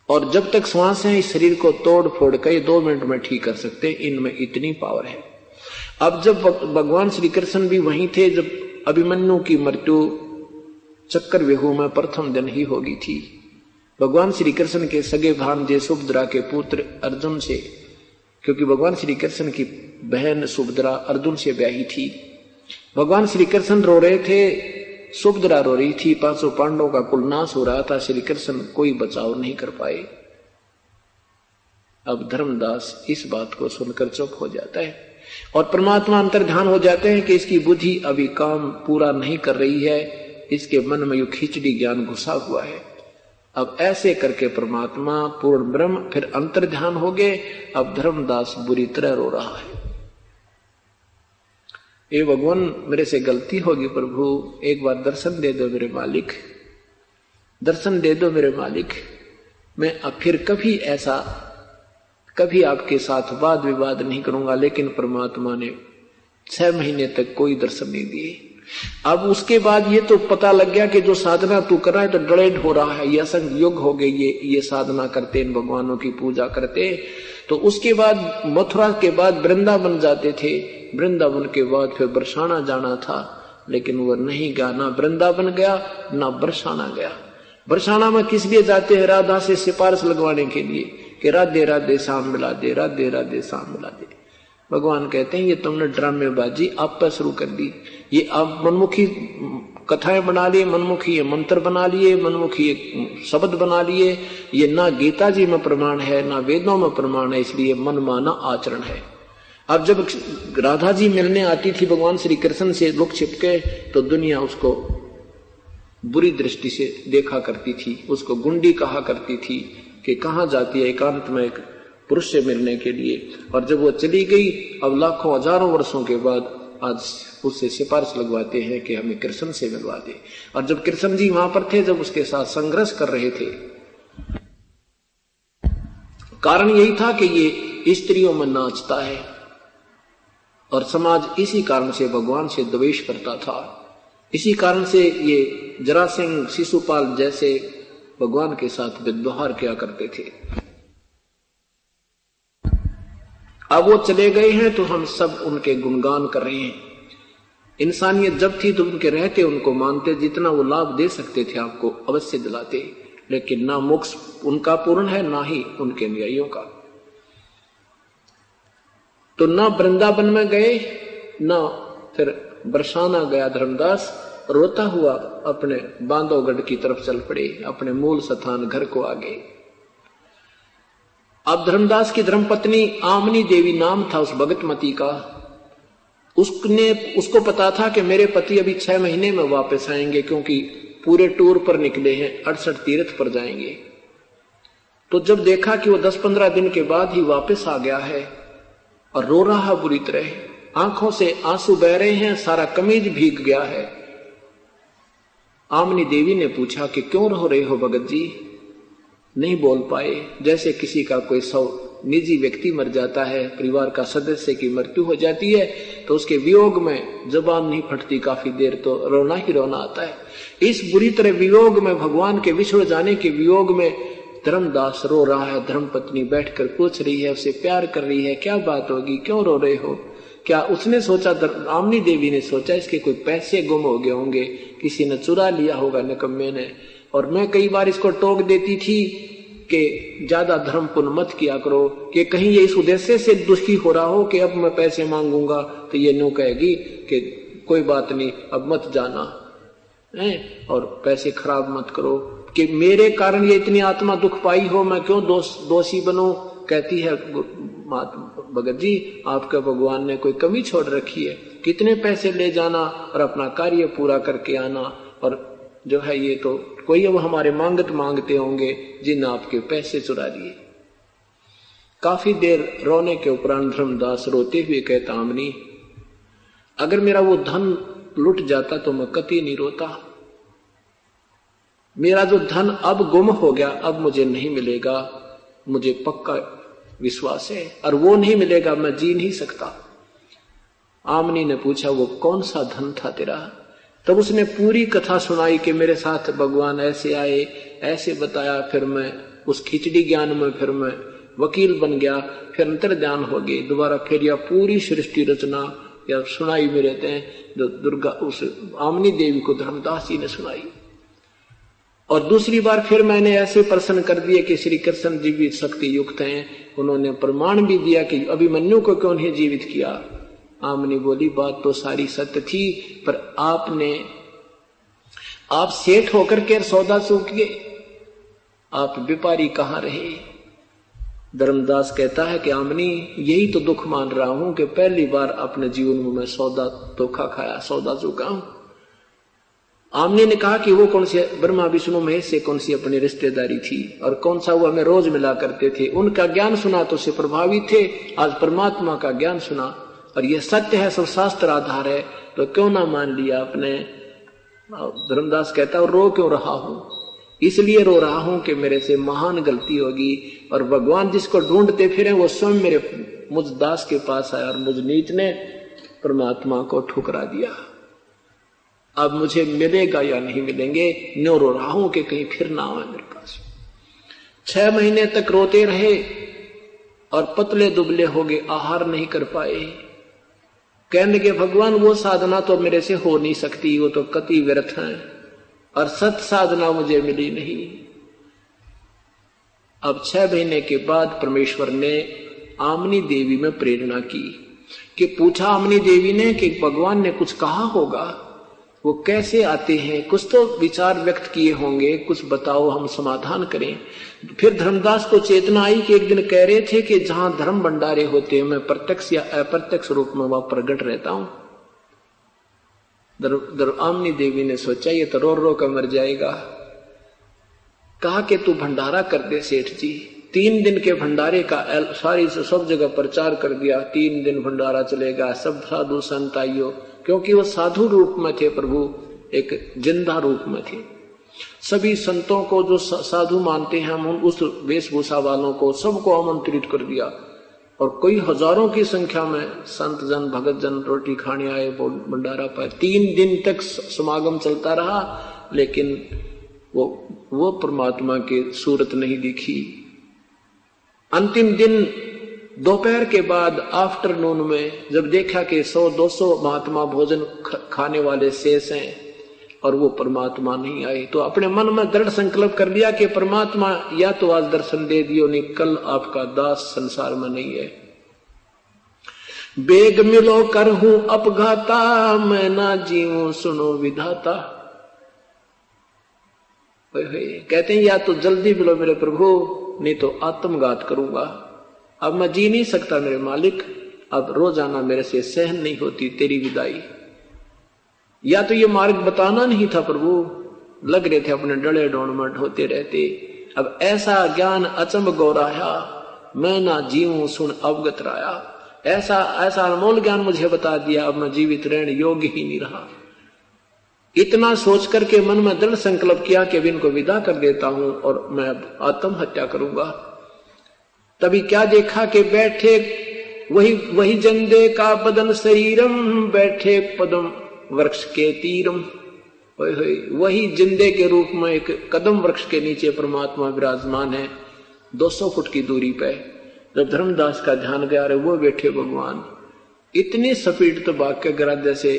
और जब तक श्वास है इस शरीर को तोड़ फोड़ कर 2 मिनट में ठीक कर सकते, इनमें इतनी पावर है। अब जब भगवान श्री कृष्ण भी वहीं थे, जब अभिमन्यु की मृत्यु चक्कर व्यूह में प्रथम दिन ही हो गई थी। भगवान श्री कृष्ण के सगे भांजे सुभद्रा के पुत्र अर्जुन से, क्योंकि भगवान श्री कृष्ण की बहन सुभद्रा अर्जुन से ब्याही थी, भगवान श्री कृष्ण रो रहे थे, सुभद्रा रो रही थी, 500 पांडवों का कुल नाश हो रहा था, श्री कृष्ण कोई बचाव नहीं कर पाए। अब धर्मदास इस बात को सुनकर चुप हो जाता है और परमात्मा अंतर्ध्यान हो जाते हैं कि इसकी बुद्धि अभी काम पूरा नहीं कर रही है, इसके मन में यू खिचड़ी ज्ञान घुसा हुआ है। अब ऐसे करके परमात्मा पूर्ण ब्रह्म फिर अंतर्ध्यान हो गए। अब धर्मदास बुरी तरह रो रहा है, ये भगवान मेरे से गलती होगी प्रभु, एक बार दर्शन दे दो मेरे मालिक, दर्शन दे दो मेरे मालिक। मैं अब फिर कभी आपके साथ वाद विवाद नहीं करूंगा। लेकिन परमात्मा ने 6 महीने तक कोई दर्शन नहीं दिए। अब उसके बाद ये तो पता लग गया कि जो साधना तू कर रहा है तो डलेड हो रहा है, ये असंग युग हो गई, ये साधना करते, इन भगवानों की पूजा करते। तो उसके बाद मथुरा के बाद वृंदावन जाते थे, वृंदावन के बाद फिर बरसाना जाना था, लेकिन वो नहीं गया, ना वृंदावन गया ना बरसाना गया। बरसाना में किस लिए जाते हैं? राधा से सिफारिश लगवाने के लिए कि राधे राधे शाम मिला दे, राधे राधे शाम मिला दे। भगवान कहते हैं ये तुमने ड्रामेबाजी आप पर शुरू कर दी, ये आप मनमुखी कथाएं बना लिए, मनमुखी मंत्र बना लिए, मनमुखी शब्द बना लिए। ये ना गीता जी में प्रमाण है ना वेदों में प्रमाण है, इसलिए मनमाना आचरण है। अब जब राधा जी मिलने आती थी भगवान श्री कृष्ण से लुक छिपके, तो दुनिया उसको बुरी दृष्टि से देखा करती थी, उसको गुंडी कहा करती थी कि कहाँ जाती है एकांत में एक पुरुष से मिलने के लिए। और जब वो चली गई, अब लाखों हजारों वर्षों के बाद आज उससे सिफारिश लगवाते हैं कि हमें कृष्ण से मिलवा दे। और जब कृष्ण जी वहां पर थे, जब उसके साथ संघर्ष कर रहे थे, कारण यही था कि ये स्त्रियों में नाचता है और समाज इसी कारण से भगवान से द्वेष करता था। इसी कारण से ये जरासंध शिशुपाल जैसे भगवान के साथ व्यवहार किया करते थे। अब वो चले गए हैं तो हम सब उनके गुणगान कर रहे हैं। इंसानियत जब थी तो उनके रहते उनको मानते, जितना वो लाभ दे सकते थे आपको अवश्य दिलाते, लेकिन ना मोक्ष उनका पूर्ण है ना ही उनके अनुयायियों का। तो ना वृंदावन में गए ना फिर बरसाना गया। धर्मदास रोता हुआ अपने बांधवगढ़ की तरफ चल पड़े, अपने मूल स्थान घर को आ गए। अब धर्मदास की धर्मपत्नी आमनी देवी नाम था उस भगतमती का। उसको पता था कि मेरे पति अभी 6 महीने में वापस आएंगे, क्योंकि पूरे टूर पर निकले हैं, 68 तीर्थ पर जाएंगे। तो जब देखा कि वो 10-15 दिन के बाद ही वापस आ गया है और रो रहा बुरी तरह, आंखों से आंसू बह रहे हैं, सारा कमीज भीग गया है, आमनी देवी ने पूछा कि क्यों रो रहे हो भगत जी? नहीं बोल पाए। जैसे किसी का कोई निजी व्यक्ति मर जाता है, परिवार का सदस्य की मृत्यु हो जाती है, तो उसके वियोग में जबान नहीं फटती, काफी देर तो रोना ही रोना आता है। इस बुरी तरह वियोग में, भगवान के विछुड़ जाने के वियोग में धर्मदास रो रहा है। धर्मपत्नी बैठकर पूछ रही है, उसे प्यार कर रही है, क्या बात होगी, क्यों रो रहे हो? क्या उसने सोचा, आमनी देवी ने सोचा इसके कोई पैसे गुम हो गए होंगे, किसी ने चुरा लिया होगा निकम्मे ने। और मैं कई बार इसको टोक देती थी कि ज्यादा धर्म पुण्य मत किया करो, कि कहीं ये इस उद्देश्य से दुखी हो रहा हो कि अब मैं पैसे मांगूंगा तो ये न्यू कहेगी कि कोई बात नहीं, अब मत जाना है और पैसे खराब मत करो, कि मेरे कारण ये इतनी आत्मा दुख पाई हो, मैं क्यों दोषी बनूं। कहती है भगत जी, आपका भगवान ने कोई कमी छोड़ रखी है? कितने पैसे ले जाना और अपना कार्य पूरा करके आना, और जो है ये तो कोई अब हमारे मांगते होंगे जिन आपके पैसे चुरा लिए। काफी देर रोने के उपरांत धर्मदास रोते हुए कहता, आमनी, अगर मेरा वो धन लुट जाता तो मैं कभी नहीं रोता। मेरा जो धन अब गुम हो गया, अब मुझे नहीं मिलेगा, मुझे पक्का विश्वास है, और वो नहीं मिलेगा, मैं जी नहीं सकता। आमनी ने पूछा, वो कौन सा धन था तेरा? तब उसने पूरी कथा सुनाई कि मेरे साथ भगवान ऐसे आए, ऐसे बताया, फिर मैं उस खिचड़ी ज्ञान में, फिर मैं वकील बन गया, फिर अंतर्ध्यान हो गए, दोबारा फिर यह पूरी सृष्टि रचना या सुनाई मेरे थे जो दुर्गा उस आमनी देवी को धर्मदास जी ने सुनाई। और दूसरी बार फिर मैंने ऐसे प्रश्न कर दिए कि श्री कृष्ण जी भी शक्ति युक्त हैं, उन्होंने प्रमाण भी दिया कि अभिमन्यु को क्यों नहीं जीवित किया। आमनी बोली, बात तो सारी सत्य थी, पर आप सेठ होकर के सौदा चूक गए, आप व्यापारी कहाँ रहे? धर्मदास कहता है कि आमनी, यही तो दुख मान रहा हूं कि पहली बार अपने जीवन में मैं सौदा धोखा खाया, सौदा चूका हूं। आमनी ने कहा कि वो कौन से ब्रह्मा विष्णु महेश से कौन सी अपनी रिश्तेदारी थी, और कौन सा वो हमें रोज मिला करते थे, उनका ज्ञान सुना तो से प्रभावित थे, आज परमात्मा का ज्ञान सुना और यह सत्य है, सब शास्त्र आधार है, तो क्यों ना मान लिया आपने। धर्मदास कहता है, रो क्यों रहा हूं? इसलिए रो रहा हूं कि मेरे से महान गलती होगी, और भगवान जिसको ढूंढते फिरे वो स्वयं मुझ दास के पास आया, और मुझ नीच ने परमात्मा को ठुकरा दिया। अब मुझे मिलेगा या नहीं मिलेंगे, न्यों रो रहा हूं कि कहीं फिर ना आए मेरे पास। 6 महीने तक रोते रहे और पतले दुबले हो गए, आहार नहीं कर पाए। कहने के भगवान, वो साधना तो मेरे से हो नहीं सकती, वो तो कति व्यर्थ है, और सत साधना मुझे मिली नहीं। अब 6 महीने के बाद परमेश्वर ने आमनी देवी में प्रेरणा की कि पूछा आमनी देवी ने कि भगवान ने कुछ कहा होगा, वो कैसे आते हैं, कुछ तो विचार व्यक्त किए होंगे, कुछ बताओ, हम समाधान करें। फिर धर्मदास को चेतना आई कि एक दिन कह रहे थे कि जहां धर्म भंडारे होते हैं मैं प्रत्यक्ष या अप्रत्यक्ष रूप में वहां प्रकट रहता हूं। आमनी देवी ने सोचा ये तो रो रो कर मर जाएगा। कहा कि तू भंडारा कर दे सेठ जी। 3 दिन के भंडारे का सारी से सब जगह प्रचार कर दिया, 3 दिन भंडारा चलेगा, सब साधु संत आइयो, क्योंकि वो साधु रूप में थे, प्रभु एक जिंदा रूप में थे। सभी संतों को जो साधु मानते हैं हम, उस वेशभूषा वालों को सबको आमंत्रित कर दिया, और कई हजारों की संख्या में संत जन भगत जन रोटी खाने आए, भंडारा पाए। 3 दिन तक समागम चलता रहा, लेकिन वो परमात्मा की सूरत नहीं दिखी। अंतिम दिन दोपहर के बाद आफ्टरनून में जब देखा कि 100-200 महात्मा भोजन खाने वाले शेष हैं और वो परमात्मा नहीं आए, तो अपने मन में दृढ़ संकल्प कर लिया कि परमात्मा या तो आज दर्शन दे दियो, नहीं कल आपका दास संसार में नहीं है। बेग मिलो कर हूं अपघाता, मैं ना जीऊं सुनो विधाता। कहते हैं या तो जल्दी मिलो मेरे प्रभु, नहीं तो आत्मघात करूंगा। अब मैं जी नहीं सकता मेरे मालिक, अब रोजाना मेरे से सहन नहीं होती तेरी विदाई। या तो ये मार्ग बताना नहीं था प्रभु, लग रहे थे अपने डले डोणमट होते रहते। अब ऐसा ज्ञान अचंभ गौराया, मैं ना जीवूं सुन अवगत राया। ऐसा ऐसा अनमोल ज्ञान मुझे बता दिया, अब मैं जीवित रहने योग्य ही नहीं रहा। इतना सोच करके मन में दृढ़ संकल्प किया कि अब इनको विदा कर देता हूं और मैं अब आत्महत्या करूंगा। तभी क्या देखा कि बैठे वही जंदे का बदन शरीरम, बैठे पदम वृक्ष के तीरम। वही जिंदे के रूप में एक कदम वृक्ष के नीचे परमात्मा विराजमान है 200 फुट की दूरी पे। जब धर्मदास का ध्यान गया रे वो बैठे भगवान, इतनी स्पीड तो भाग के गिरा जैसे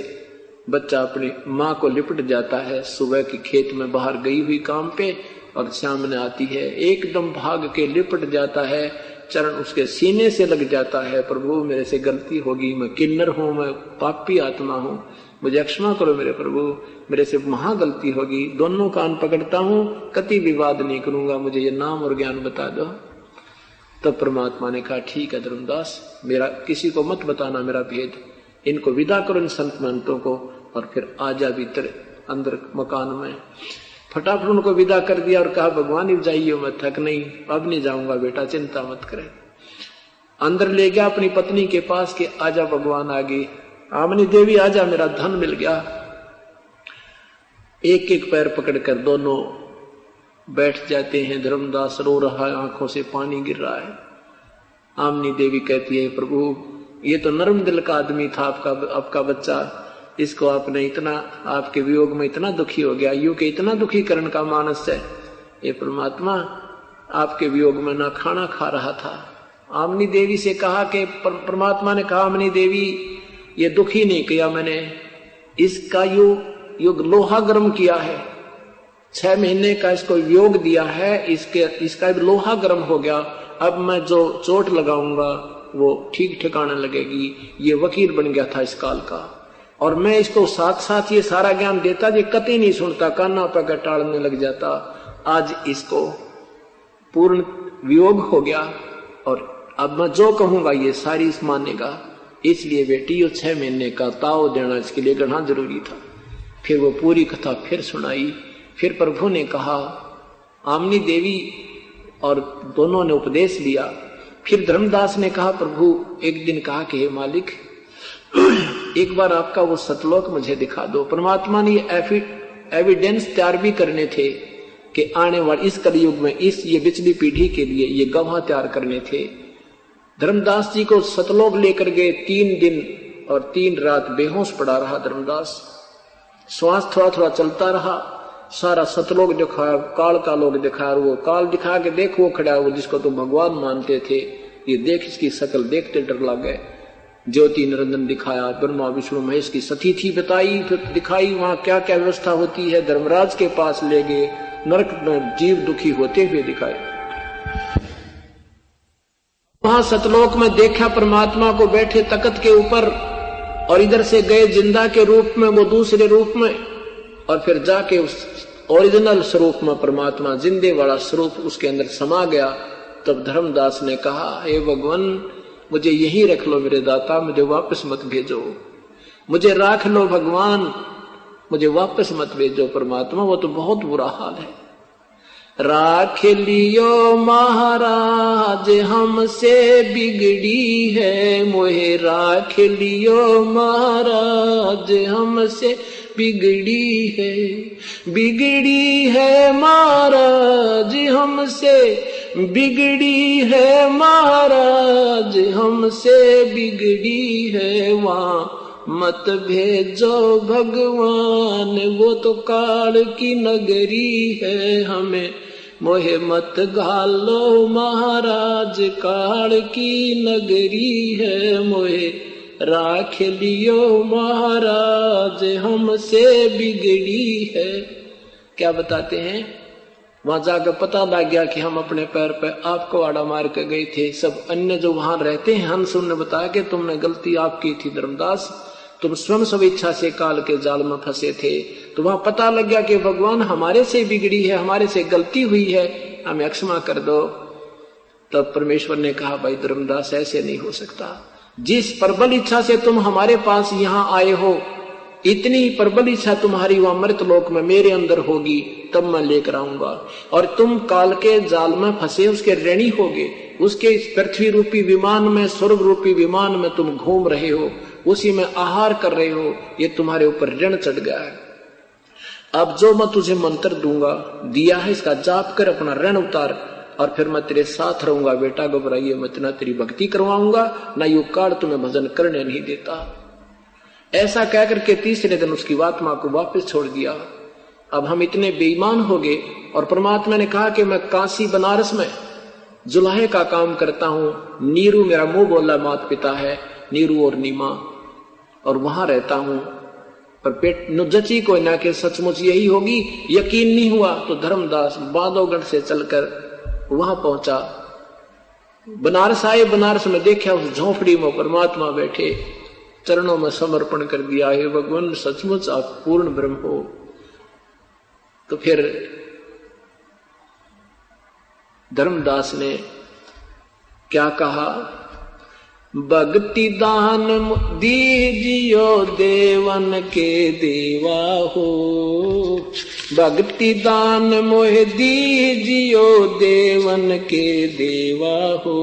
बच्चा अपनी माँ को लिपट जाता है सुबह की खेत में बाहर गई हुई काम पे और सामने आती है, एकदम भाग के लिपट जाता है, चरण उसके सीने से लग जाता है। प्रभु मेरे से गलती होगी, मैं किन्नर हूं, मैं पापी आत्मा हूं, मुझे क्षमा करो मेरे प्रभु, मेरे से महा गलती होगी। दोनों कान पकड़ता हूं, कति विवाद नहीं करूंगा, मुझे ये नाम और ज्ञान बता दो। तब परमात्मा ने कहा ठीक है धर्मदास, मेरा किसी को मत बताना मेरा भेद, इनको विदा करो इन संत महंतों को और फिर आजा भीतर अंदर मकान में। फटाफट उनको विदा कर दिया और कहा भगवान ही जाइए, मैं थक नहीं, अब नहीं जाऊंगा बेटा, चिंता मत करें। अंदर ले गया अपनी पत्नी के पास कि आजा भगवान आगे, आमनी देवी आजा, मेरा धन मिल गया। एक एक पैर पकड़कर दोनों बैठ जाते हैं। धर्मदास रो रहा है, आंखों से पानी गिर रहा है। आमनी देवी कहती है प्रभु ये तो नरम दिल का आदमी था, आपका बच्चा, इसको आपने इतना, आपके वियोग में इतना दुखी हो गया, यूं के इतना दुखी करने का मानस है। ये परमात्मा आपके वियोग में ना खाना खा रहा था। आमनी देवी से कहा कि परमात्मा ने कहा आमनी देवी ये दुखी नहीं किया मैंने, इसका युग लोहा गर्म किया है, 6 महीने का इसको वियोग दिया है, इसका लोहा गर्म हो गया। अब मैं जो चोट लगाऊंगा वो ठीक ठिकाने लगेगी। ये वकील बन गया था इस काल का, और मैं इसको साथ साथ ये सारा ज्ञान देता, ये कतई नहीं सुनता, काना पकड़ टालने लग जाता। आज इसको पूर्ण वियोग हो गया और अब मैं जो कहूंगा ये सारी मानेगा। इसलिए बेटी ये 6 महीने का ताव देना इसके लिए गढ़ना जरूरी था। फिर वो पूरी कथा फिर सुनाई। फिर प्रभु ने कहा, आमनी देवी और दोनों ने उपदेश लिया। फिर धर्मदास ने कहा प्रभु एक दिन कहा कि हे मालिक एक बार आपका वो सतलोक मुझे दिखा दो। परमात्मा ने ये एविडेंस तैयार भी करने थे कि आने वाले इस कलयुग में ये पिछली पीढ़ी के लिए ये गवाह तैयार करने थे। धर्मदास जी को सतलोक लेकर गए, 3 दिन और 3 रात बेहोश पड़ा रहा धर्मदास। श्वास थोड़ा थोड़ा चलता रहा। सारा सतलोक दिखाया, काल का लोग दिखाया, वो काल दिखा के देख वो खड़ा, वो जिसको तुम भगवान मानते थे, ये देख इसकी शकल देखते डर लग गए। ज्योति निरंजन दिखाया, ब्रह्मा विष्णु महेश की सतीथि बताई, फिर दिखाई वहां क्या क्या व्यवस्था होती है। धर्मराज के पास ले गए, नरक में जीव दुखी होते हुए दिखाए। वहां सतलोक में देखा परमात्मा को बैठे तख्त के ऊपर, और इधर से गए जिंदा के रूप में वो दूसरे रूप में, और फिर जाके उस ओरिजिनल स्वरूप में परमात्मा जिंदे वाला स्वरूप उसके अंदर समा गया। तब धर्मदास ने कहा हे भगवान मुझे यही रख लो मेरे दाता, मुझे वापस मत भेजो, मुझे राख लो भगवान, मुझे वापस मत भेजो परमात्मा, वो तो बहुत बुरा हाल है। राख लियो महाराज हमसे बिगड़ी है मोहे, राख लियो महाराज हमसे बिगड़ी है महाराज हमसे, बिगड़ी है महाराज हमसे, बिगड़ी है वहां मत भेजो भगवान, वो तो काल की नगरी है, हमें मोहे मत घालो महाराज, काल की नगरी है, मोहे राख लियो महाराज हमसे बिगड़ी है। क्या बताते हैं, वहां जाकर पता लग गया कि हम अपने पैर पे आपको आड़ा मार कर गए थे। सब अन्य जो वहां रहते हैं हंस ने बताया कि तुमने गलती आपकी थी धर्मदास, तुम स्वयं स्वेच्छा से काल के जाल में फंसे थे। तो वहां पता लग गया कि भगवान हमारे से बिगड़ी है, हमारे से गलती हुई है, हमें क्षमा कर दो। तब परमेश्वर ने कहा, भाई धर्मदास ऐसे नहीं हो सकता, जिस प्रबल इच्छा से तुम हमारे पास यहाँ आए हो, इतनी प्रबल इच्छा तुम्हारी वहां मृत लोक में मेरे अंदर होगी, तब मैं लेकर आऊंगा। और तुम काल के जाल में फंसे उसके ऋणी होगे, उसके इस पृथ्वी रूपी विमान में, स्वर्ग रूपी विमान में तुम घूम रहे हो, उसी में आहार कर रहे हो, ये तुम्हारे ऊपर ऋण चढ़ गया है। अब जो मैं तुझे मंत्र दूंगा, दिया है, इसका जाप कर, अपना ऋण उतार, और फिर मैं तेरे साथ रहूंगा। बेटा घबराइए मत, ना तेरी भक्ति करवाऊंगा, ना यू काल तुम्हें भजन करने नहीं देता। ऐसा कहकर के तीसरे दिन उसकी आत्मा को वापस छोड़ दिया। अब हम इतने बेईमान हो गए, और परमात्मा ने कहा कि मैं काशी बनारस में जुलाहे का काम करता हूं। नीरू मेरा मुंह बोला माता पिता है, नीरू और नीमा, और वहां रहता हूं। पर पेट नुजची को ना के सचमुच यही होगी, यकीन नहीं हुआ तो धर्मदास बांधवगढ़ से चलकर वहां पहुंचा। बनारस आए, बनारस में देखा उस झोंपड़ी में परमात्मा बैठे, चरणों में समर्पण कर दिया, हे भगवान सचमुच आप पूर्ण ब्रह्म हो। तो फिर धर्मदास ने क्या कहा, भक्ति दान दीजियो देवन के देवा हो, भक्ति दान मोह दीजियो देवन के देवा हो।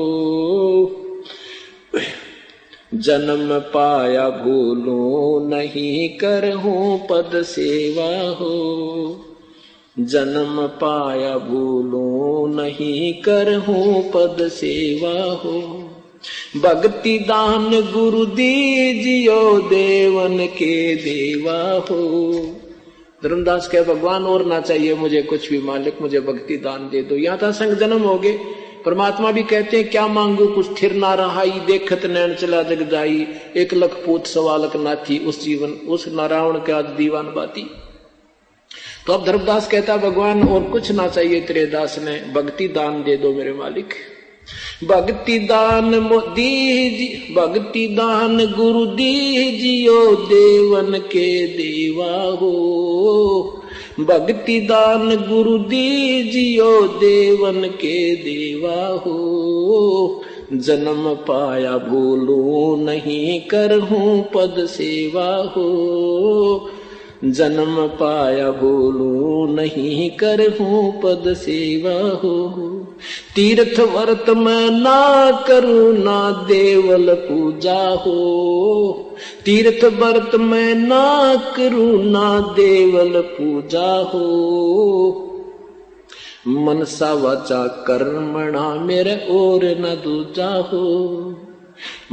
जन्म पाया भूलूं नहीं करहूं पद सेवा हो, जन्म पाया भूलूं नहीं करहूं पद सेवा हो। भक्ति दान गुरु दीजियो देवन के देवा हो। धर्मदास कहे, भगवान और ना चाहिए मुझे कुछ भी, मालिक मुझे भक्ति दान दे दो। यहाँ था संग जन्म हो गए। परमात्मा भी कहते हैं, क्या मांगू कुछ थिर ना रहाई, देखत नैन चला जग जाई, 1 लाख पूत सवालक नाथी, उस जीवन उस नारायण के आज दीवान बाती। तो अब धर्मदास कहता, भगवान और कुछ ना चाहिए तेरे दास ने, भक्ति दान दे दो मेरे मालिक। भक्ति दान दीजिए, भक्ति दान गुरु दीजियो देवन के देवा हो, भक्ति दान गुरु दीजियो देवन के देवा हो। जन्म पाया भूलूं नहीं करहूं पद सेवा हो, जन्म पाया भूलूं नहीं करहूं पद सेवा हो। तीर्थ व्रत मैं ना करूं ना देवल पूजा हो, तीर्थ व्रत मैं ना करूं ना देवल पूजा हो। मनसा वाचा कर्मणा मेरे और न दूजा हो,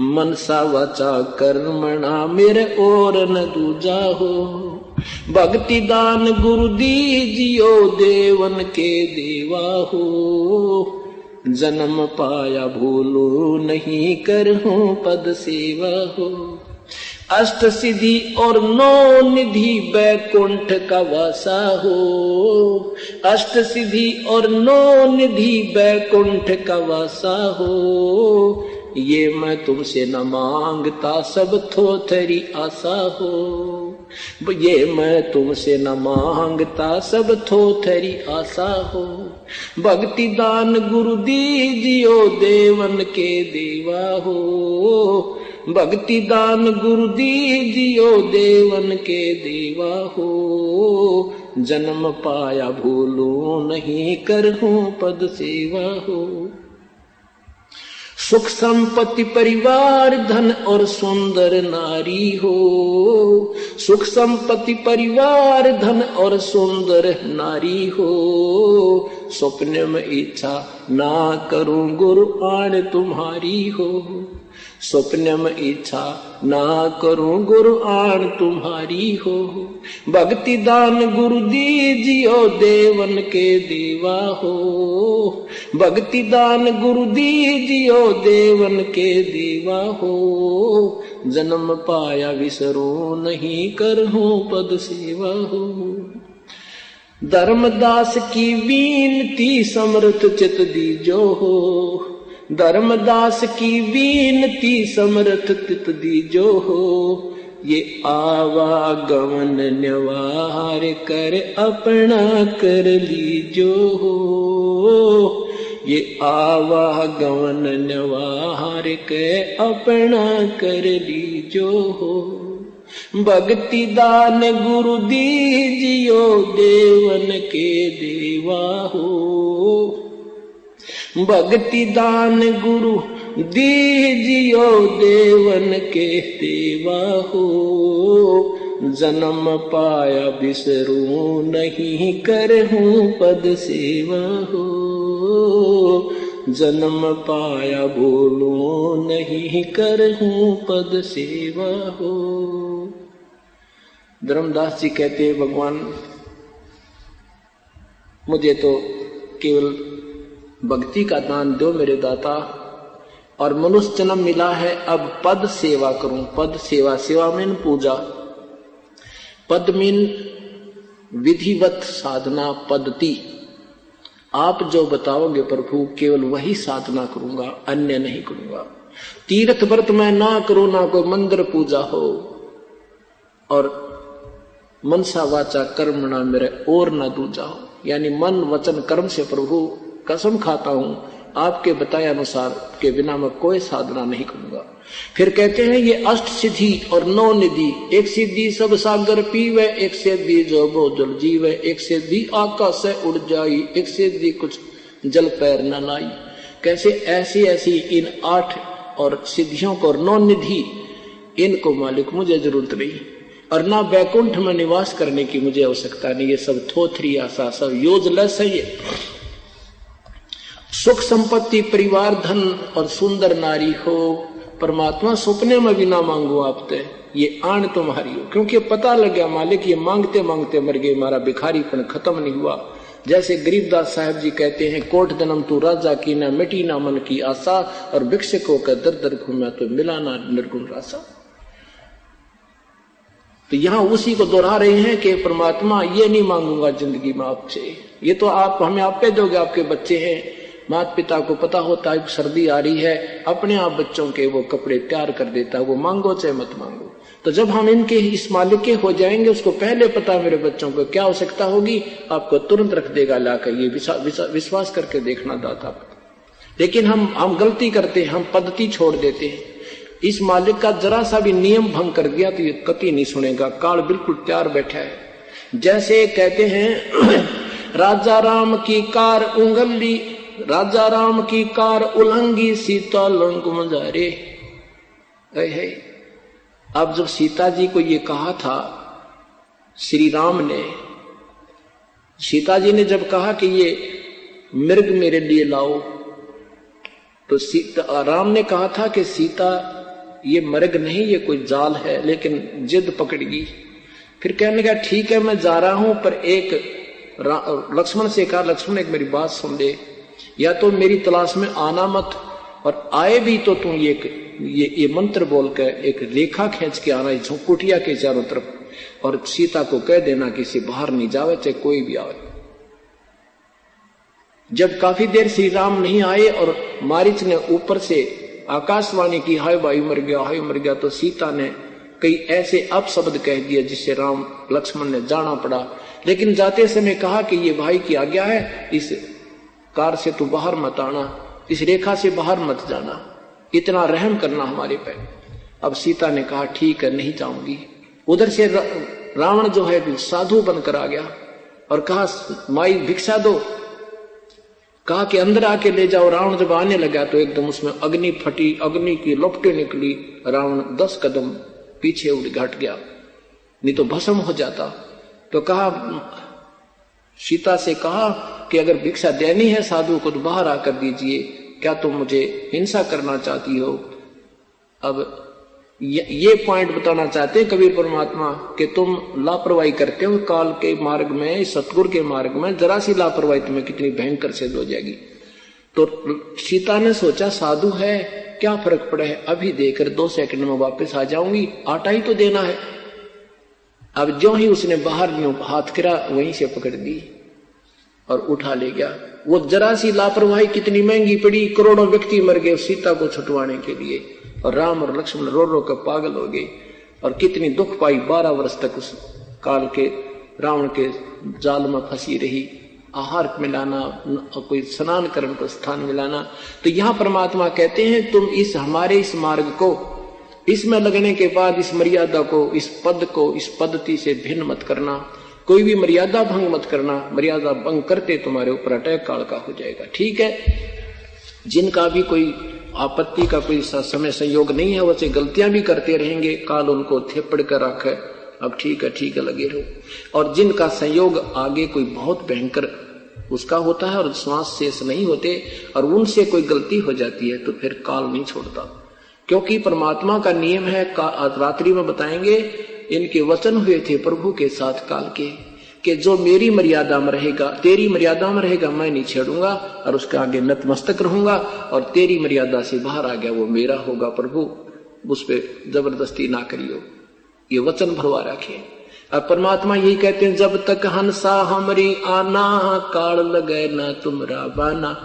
मनसा वाचा कर्मणा मेरे और न दूजा हो। भक्ति दान गुरु दीजियो देवन के देवा हो, जन्म पाया भूलूं नहीं करहूं पद सेवा हो। अष्ट सिद्धि और 9 निधि बैकुंठ का वासा हो, अष्ट सिद्धि और 9 निधि बैकुंठ का वासा हो। ये मैं तुमसे न मांगता सब थोथरी आशा हो, ये मैं तुमसे न मांगता सब थोथरी आशा हो। भक्ति दान गुरु दीजियो देवन के देवा हो, भक्ति दान गुरु दीजियो देवन के देवा हो। जन्म पाया भूलूं नहीं करहूं पद सेवा हो। सुख संपत्ति परिवार धन और सुंदर नारी हो, सुख संपत्ति परिवार धन और सुंदर नारी हो। स्वप्न में इच्छा ना करूं गुरु आण तुम्हारी हो, स्वप्न में इच्छा ना करूं गुरु आण तुम्हारी हो। भक्ति दान गुरु दीजियो देवन के देवा हो, भक्ति दान गुरु दीजियो देवन के देवा हो। जन्म पाया विसरो नहीं करहूं पद सेवा हो। धर्मदास की बीनती समर्थ चित दीजो हो, धर्मदास की बीनती समर्थ चित दीजो हो। ये आवागमन निवार कर अपना कर लीजो हो, ये आवाह गवन नवार के अपना कर लीजो हो। भक्ति दान गुरु दीजियो देवन के देवा हो। भक्ति दान गुरु दीजियो देवन के देवा हो। जन्म पाया बिसरूं नहीं करहूं पद सेवा हो। जन्म पाया भूलूं नहीं करहूं पद सेवा हो। धर्मदास जी कहते हैं भगवान मुझे तो केवल भक्ति का दान दो मेरे दाता, और मनुष्य जन्म मिला है अब पद सेवा करूं। पद सेवा, सेवा मीन पूजा, पद मीन विधिवत साधना पद्धति। आप जो बताओगे प्रभु केवल वही साधना करूंगा, अन्य नहीं करूंगा। तीर्थ व्रत मैं ना करूं, ना कोई मंदिर पूजा हो, और मनसा वाचा कर्म ना मेरे और ना दूजा हो। यानी मन वचन कर्म से प्रभु कसम खाता हूं आपके बताए अनुसार के बिना मैं कोई साधना नहीं करूंगा। फिर कहते हैं ये अष्ट सिद्धि और नौ निधि, एक सिद्धि सब सागर पीवे, एक सिद्धि जो भोजल जीवे, एक सिद्धि आकाश से उड़ जाई, एक सिद्धि कुछ जल पैर न लाई। कैसे ऐसी ऐसी इन 8 और सिद्धियों को और 9 निधि, इनको मालिक मुझे जरूरत नहीं, और ना बैकुंठ में निवास करने की मुझे आवश्यकता नहीं। ये सब थोथरी आशा, सब यूजलेस है। ये सुख संपत्ति परिवार धन और सुंदर नारी हो, परमात्मा सपने में भी ना मांगो आपते, ये आन तुम्हारी हो। क्योंकि पता लग गया मालिक ये मांगते मांगते मर गए, हमारा भिखारीपन खत्म नहीं हुआ। जैसे गरीबदास साहब जी कहते हैं, कोट जन्म तू राजा की ना मिटी ना मन की आशा, और भिक्षुकों का दर दर घूमा तो मिला ना निर्गुण रासा। तो यहां उसी को दोहरा रहे हैं कि परमात्मा ये नहीं मांगूंगा जिंदगी में आपसे, ये तो आप हमें आप पे दोगे, आपके बच्चे हैं। माता पिता को पता होता है सर्दी आ रही है, अपने आप बच्चों के वो कपड़े तैयार कर देता है, वो मांगो चाहे मत मांगो। तो जब हम इनके इस मालिक के हो जाएंगे, उसको पहले पता मेरे बच्चों को क्या आवश्यकता होगी, आपको तुरंत रख देगा लाकर। ये विश्वास करके देखना दाता। लेकिन हम गलती करते हैं, हम पद्धति छोड़ देते हैं। इस मालिक का जरा सा भी नियम भंग कर दिया तो ये कभी नहीं सुनेगा। काल बिल्कुल तैयार बैठा है। जैसे कहते हैं राजा राम की कार उंगली, राजा राम की कार उलंगी, सीता लंक मजारे। अब जब सीता जी को ये कहा था श्री राम ने, सीता जी ने जब कहा कि ये मृग मेरे लिए लाओ, तो सीता राम ने कहा था कि सीता ये मृग नहीं, ये कोई जाल है, लेकिन जिद पकड़गी। फिर कहने का ठीक है मैं जा रहा हूं, पर एक लक्ष्मण से कहा, लक्ष्मण एक मेरी बात सुन ले, या तो मेरी तलाश में आना मत, और आए भी तो तू ये मंत्र बोलकर एक रेखा खींच के आना कुटिया के चारों तरफ, और सीता को कह देना कि इसे बाहर नहीं जावे चाहे कोई भी आवे। जब काफी देर श्री राम नहीं आए और मारीच ने ऊपर से आकाशवाणी की, हाय भाई मर गया, हाय मर गया, तो सीता ने कई ऐसे अपशब्द कह दिए जिससे राम लक्ष्मण ने जाना पड़ा। लेकिन जाते समय कहा कि ये भाई की आज्ञा है, इस कार से तू बाहर मत आना, इस रेखा से बाहर मत जाना, इतना रहम करना हमारे पे। अब सीता ने कहा ठीक है नहीं जाऊंगी। उधर से रावण जो है साधु बनकर आ गया और कहा माई भिक्षा दो, कहा कि अंदर आके ले जाओ। रावण जब आने लगा तो एकदम उसमें अग्नि फटी, अग्नि की लपटें निकली, रावण 10 कदम पीछे हट गया, नहीं तो भस्म हो जाता। तो कहा सीता से कहा कि अगर भिक्षा देनी है साधु को तो बाहर आकर दीजिए, क्या तुम मुझे हिंसा करना चाहती हो। अब ये पॉइंट बताना चाहते हैं कबीर परमात्मा कि तुम लापरवाही करते हो काल के मार्ग में, सतगुरु के मार्ग में, जरा सी लापरवाही तुम्हें कितनी भयंकर सिद्ध हो जाएगी। तो सीता ने सोचा साधु है क्या फर्क पड़ा है, अभी देकर 2 सेकंड में वापस आ जाऊंगी, आटा ही तो देना है। अब जो ही उसने बाहर हाथ गिरा वहीं से पकड़ दी और उठा ले गया। वो जरा सी लापरवाही कितनी महंगी पड़ी, करोड़ों व्यक्ति मर गए सीता को छुटवाने के लिए, और राम और लक्ष्मण रो रो कर पागल हो गए, और कितनी दुख पाई। 12 वर्ष तक उस काल के रावण के जाल में फंसी रही, आहार मिलाना, कोई स्नान करण को स्थान मिलाना। तो यहाँ परमात्मा कहते हैं तुम इस हमारे इस मार्ग को, इसमें लगने के बाद इस मर्यादा को, इस पद को, इस पद्धति से भिन्न मत करना, कोई भी मर्यादा भंग मत करना। मर्यादा भंग करते तुम्हारे ऊपर अटैक काल का हो जाएगा। ठीक है, जिनका भी कोई आपत्ति का कोई समय संयोग नहीं है, वैसे गलतियां भी करते रहेंगे, काल उनको थेपड़ कर रखे, अब ठीक है लगे रहो। और जिनका संयोग आगे कोई बहुत भयंकर उसका होता है और श्वास शेष नहीं होते और उनसे कोई गलती हो जाती है तो फिर काल नहीं छोड़ता, क्योंकि परमात्मा का नियम है। रात्रि में बताएंगे, इनके वचन हुए थे प्रभु के साथ काल के, कि जो मेरी मर्यादा में रहेगा, तेरी मर्यादा में रहेगा, मैं नहीं छेड़ूंगा और उसके आगे नतमस्तक रहूंगा, और तेरी मर्यादा से बाहर आ गया वो मेरा होगा, प्रभु उस पर जबरदस्ती ना करियो। ये वचन भरवा रखे। अब परमात्मा यही कहते हैं, जब तक हंसा हमरी आना, काल लगे ना तुमरा बाना।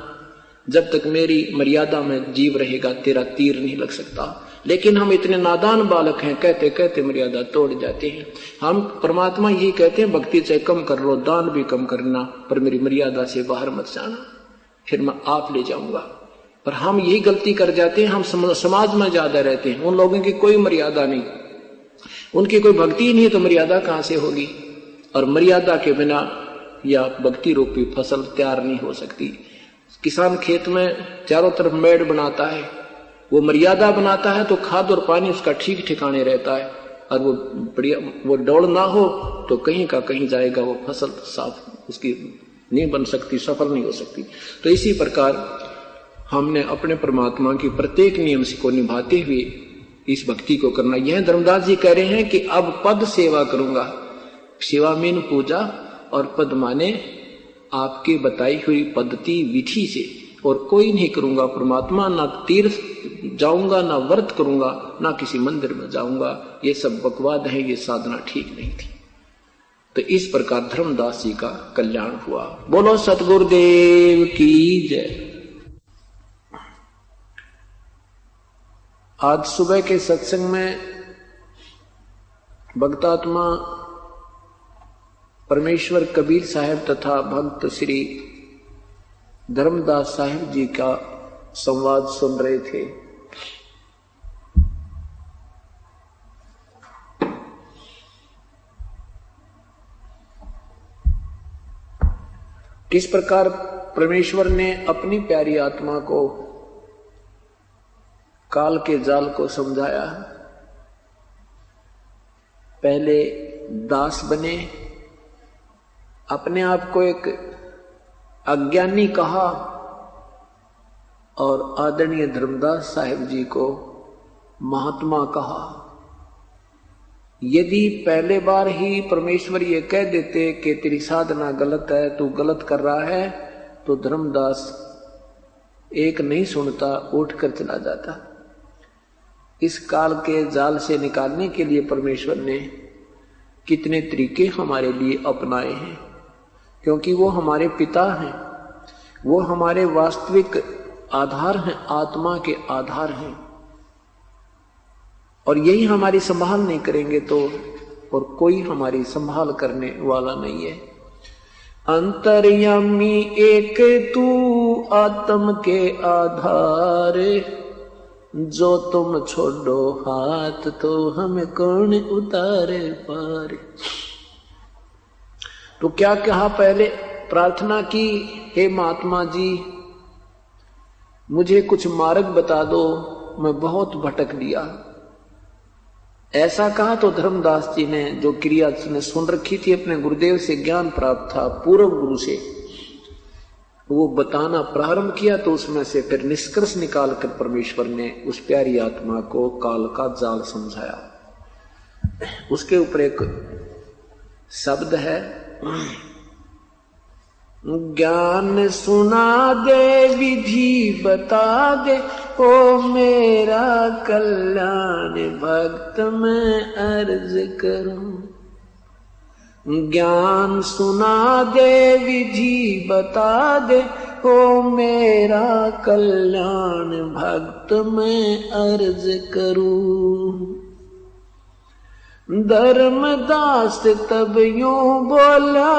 जब तक मेरी मर्यादा में जीव रहेगा तेरा तीर नहीं लग सकता। लेकिन हम इतने नादान बालक हैं, कहते कहते मर्यादा तोड़ जाते हैं। हम परमात्मा यही कहते हैं, भक्ति से कम कर लो, दान भी कम करना, पर मेरी मर्यादा से बाहर मत जाना, फिर मैं आप ले जाऊंगा। पर हम यही गलती कर जाते हैं, हम समाज में ज्यादा रहते हैं। उन लोगों की कोई मर्यादा नहीं, उनकी कोई भक्ति नहीं, तो मर्यादा कहां से होगी। और मर्यादा के बिना या भक्ति रूपी फसल तैयार नहीं हो सकती। किसान खेत में चारों तरफ मेड़ बनाता है, वो मर्यादा बनाता है तो खाद और पानी उसका ठीक ठिकाने रहता है, और वो बढ़िया वो दौड़ ना हो तो कहीं का कहीं जाएगा, वो फसल साफ उसकी नहीं बन सकती, सफल नहीं हो सकती। तो इसी प्रकार हमने अपने परमात्मा की प्रत्येक नियम को निभाते हुए इस भक्ति को करना। यह धर्मदास जी कह रहे हैं कि अब पद सेवा करूंगा। सेवा मीन पूजा, और पद माने आपके बताई हुई पद्धति विधि से, और कोई नहीं करूंगा परमात्मा, ना तीर्थ जाऊंगा, ना व्रत करूंगा, ना किसी मंदिर में जाऊंगा। ये सब बकवाद है, ये साधना ठीक नहीं थी। तो इस प्रकार धर्मदास जी का कल्याण हुआ। बोलो सतगुरुदेव की जय। आज सुबह के सत्संग में भक्तात्मा परमेश्वर कबीर साहब तथा भक्त श्री धर्मदास साहब जी का संवाद सुन रहे थे। किस प्रकार परमेश्वर ने अपनी प्यारी आत्मा को काल के जाल को समझाया। पहले दास बने, अपने आप को एक अज्ञानी कहा, और आदरणीय धर्मदास साहिब जी को महात्मा कहा। यदि पहले बार ही परमेश्वर ये कह देते कि तेरी साधना गलत है, तू गलत कर रहा है, तो धर्मदास एक नहीं सुनता, उठकर चला जाता। इस काल के जाल से निकालने के लिए परमेश्वर ने कितने तरीके हमारे लिए अपनाए हैं, क्योंकि वो हमारे पिता हैं, वो हमारे वास्तविक आधार हैं, आत्मा के आधार हैं। और यही हमारी संभाल नहीं करेंगे तो और कोई हमारी संभाल करने वाला नहीं है। अंतर्यामी एक तू आत्म के आधार, जो तुम छोड़ो हाथ तो हमें कौन उतारे पार। तो क्या कहा, पहले प्रार्थना की, हे महात्मा जी मुझे कुछ मार्ग बता दो, मैं बहुत भटक दिया। ऐसा कहा तो धर्मदास जी ने जो क्रिया ने सुन रखी थी, अपने गुरुदेव से ज्ञान प्राप्त था, पूर्व गुरु से, वो बताना प्रारंभ किया। तो उसमें से फिर निष्कर्ष निकालकर परमेश्वर ने उस प्यारी आत्मा को काल का जाल समझाया। उसके ऊपर एक शब्द है, ज्ञान सुना दे विधि बता दे, ओ मेरा कल्याण भक्त मैं अर्ज करूं। ज्ञान सुना दे विधि बता दे, ओ मेरा कल्याण भक्त मैं अर्ज करूं। धर्मदास तब यूं बोला,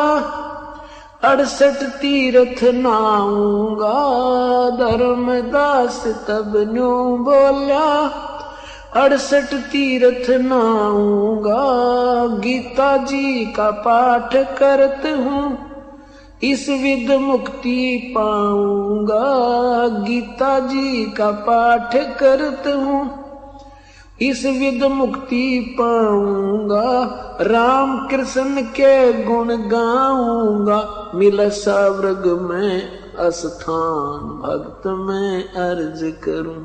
68 तीर्थ नाऊंगा, धर्मदास तब न्यों बोल्या। 68 तीर्थ नाऊंगा, गीता जी का पाठ करत हूँ, इस विद मुक्ति पाऊंगा। गीता जी का पाठ करत हूँ, इस विद मुक्ति पाऊंगा। राम कृष्ण के गुण गाऊंगा, मिला स्वर्ग में स्थान, भक्त में अर्ज करूं।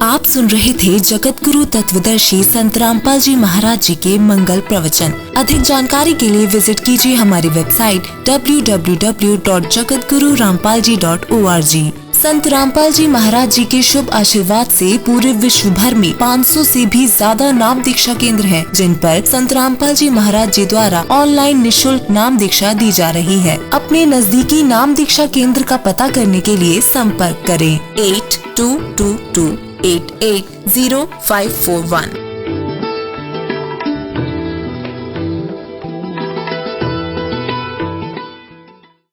आप सुन रहे थे जगत गुरु तत्वदर्शी संत रामपाल जी महाराज जी के मंगल प्रवचन। अधिक जानकारी के लिए विजिट कीजिए हमारी वेबसाइट www.jagatgururampalji.org। संत रामपाल जी महाराज जी के शुभ आशीर्वाद से पूरे विश्व भर में 500 से भी ज्यादा नाम दीक्षा केंद्र हैं, जिन पर संत रामपाल जी महाराज जी द्वारा ऑनलाइन निशुल्क नाम दीक्षा दी जा रही है। अपने नजदीकी नाम दीक्षा केंद्र का पता करने के लिए संपर्क करें 8222880541।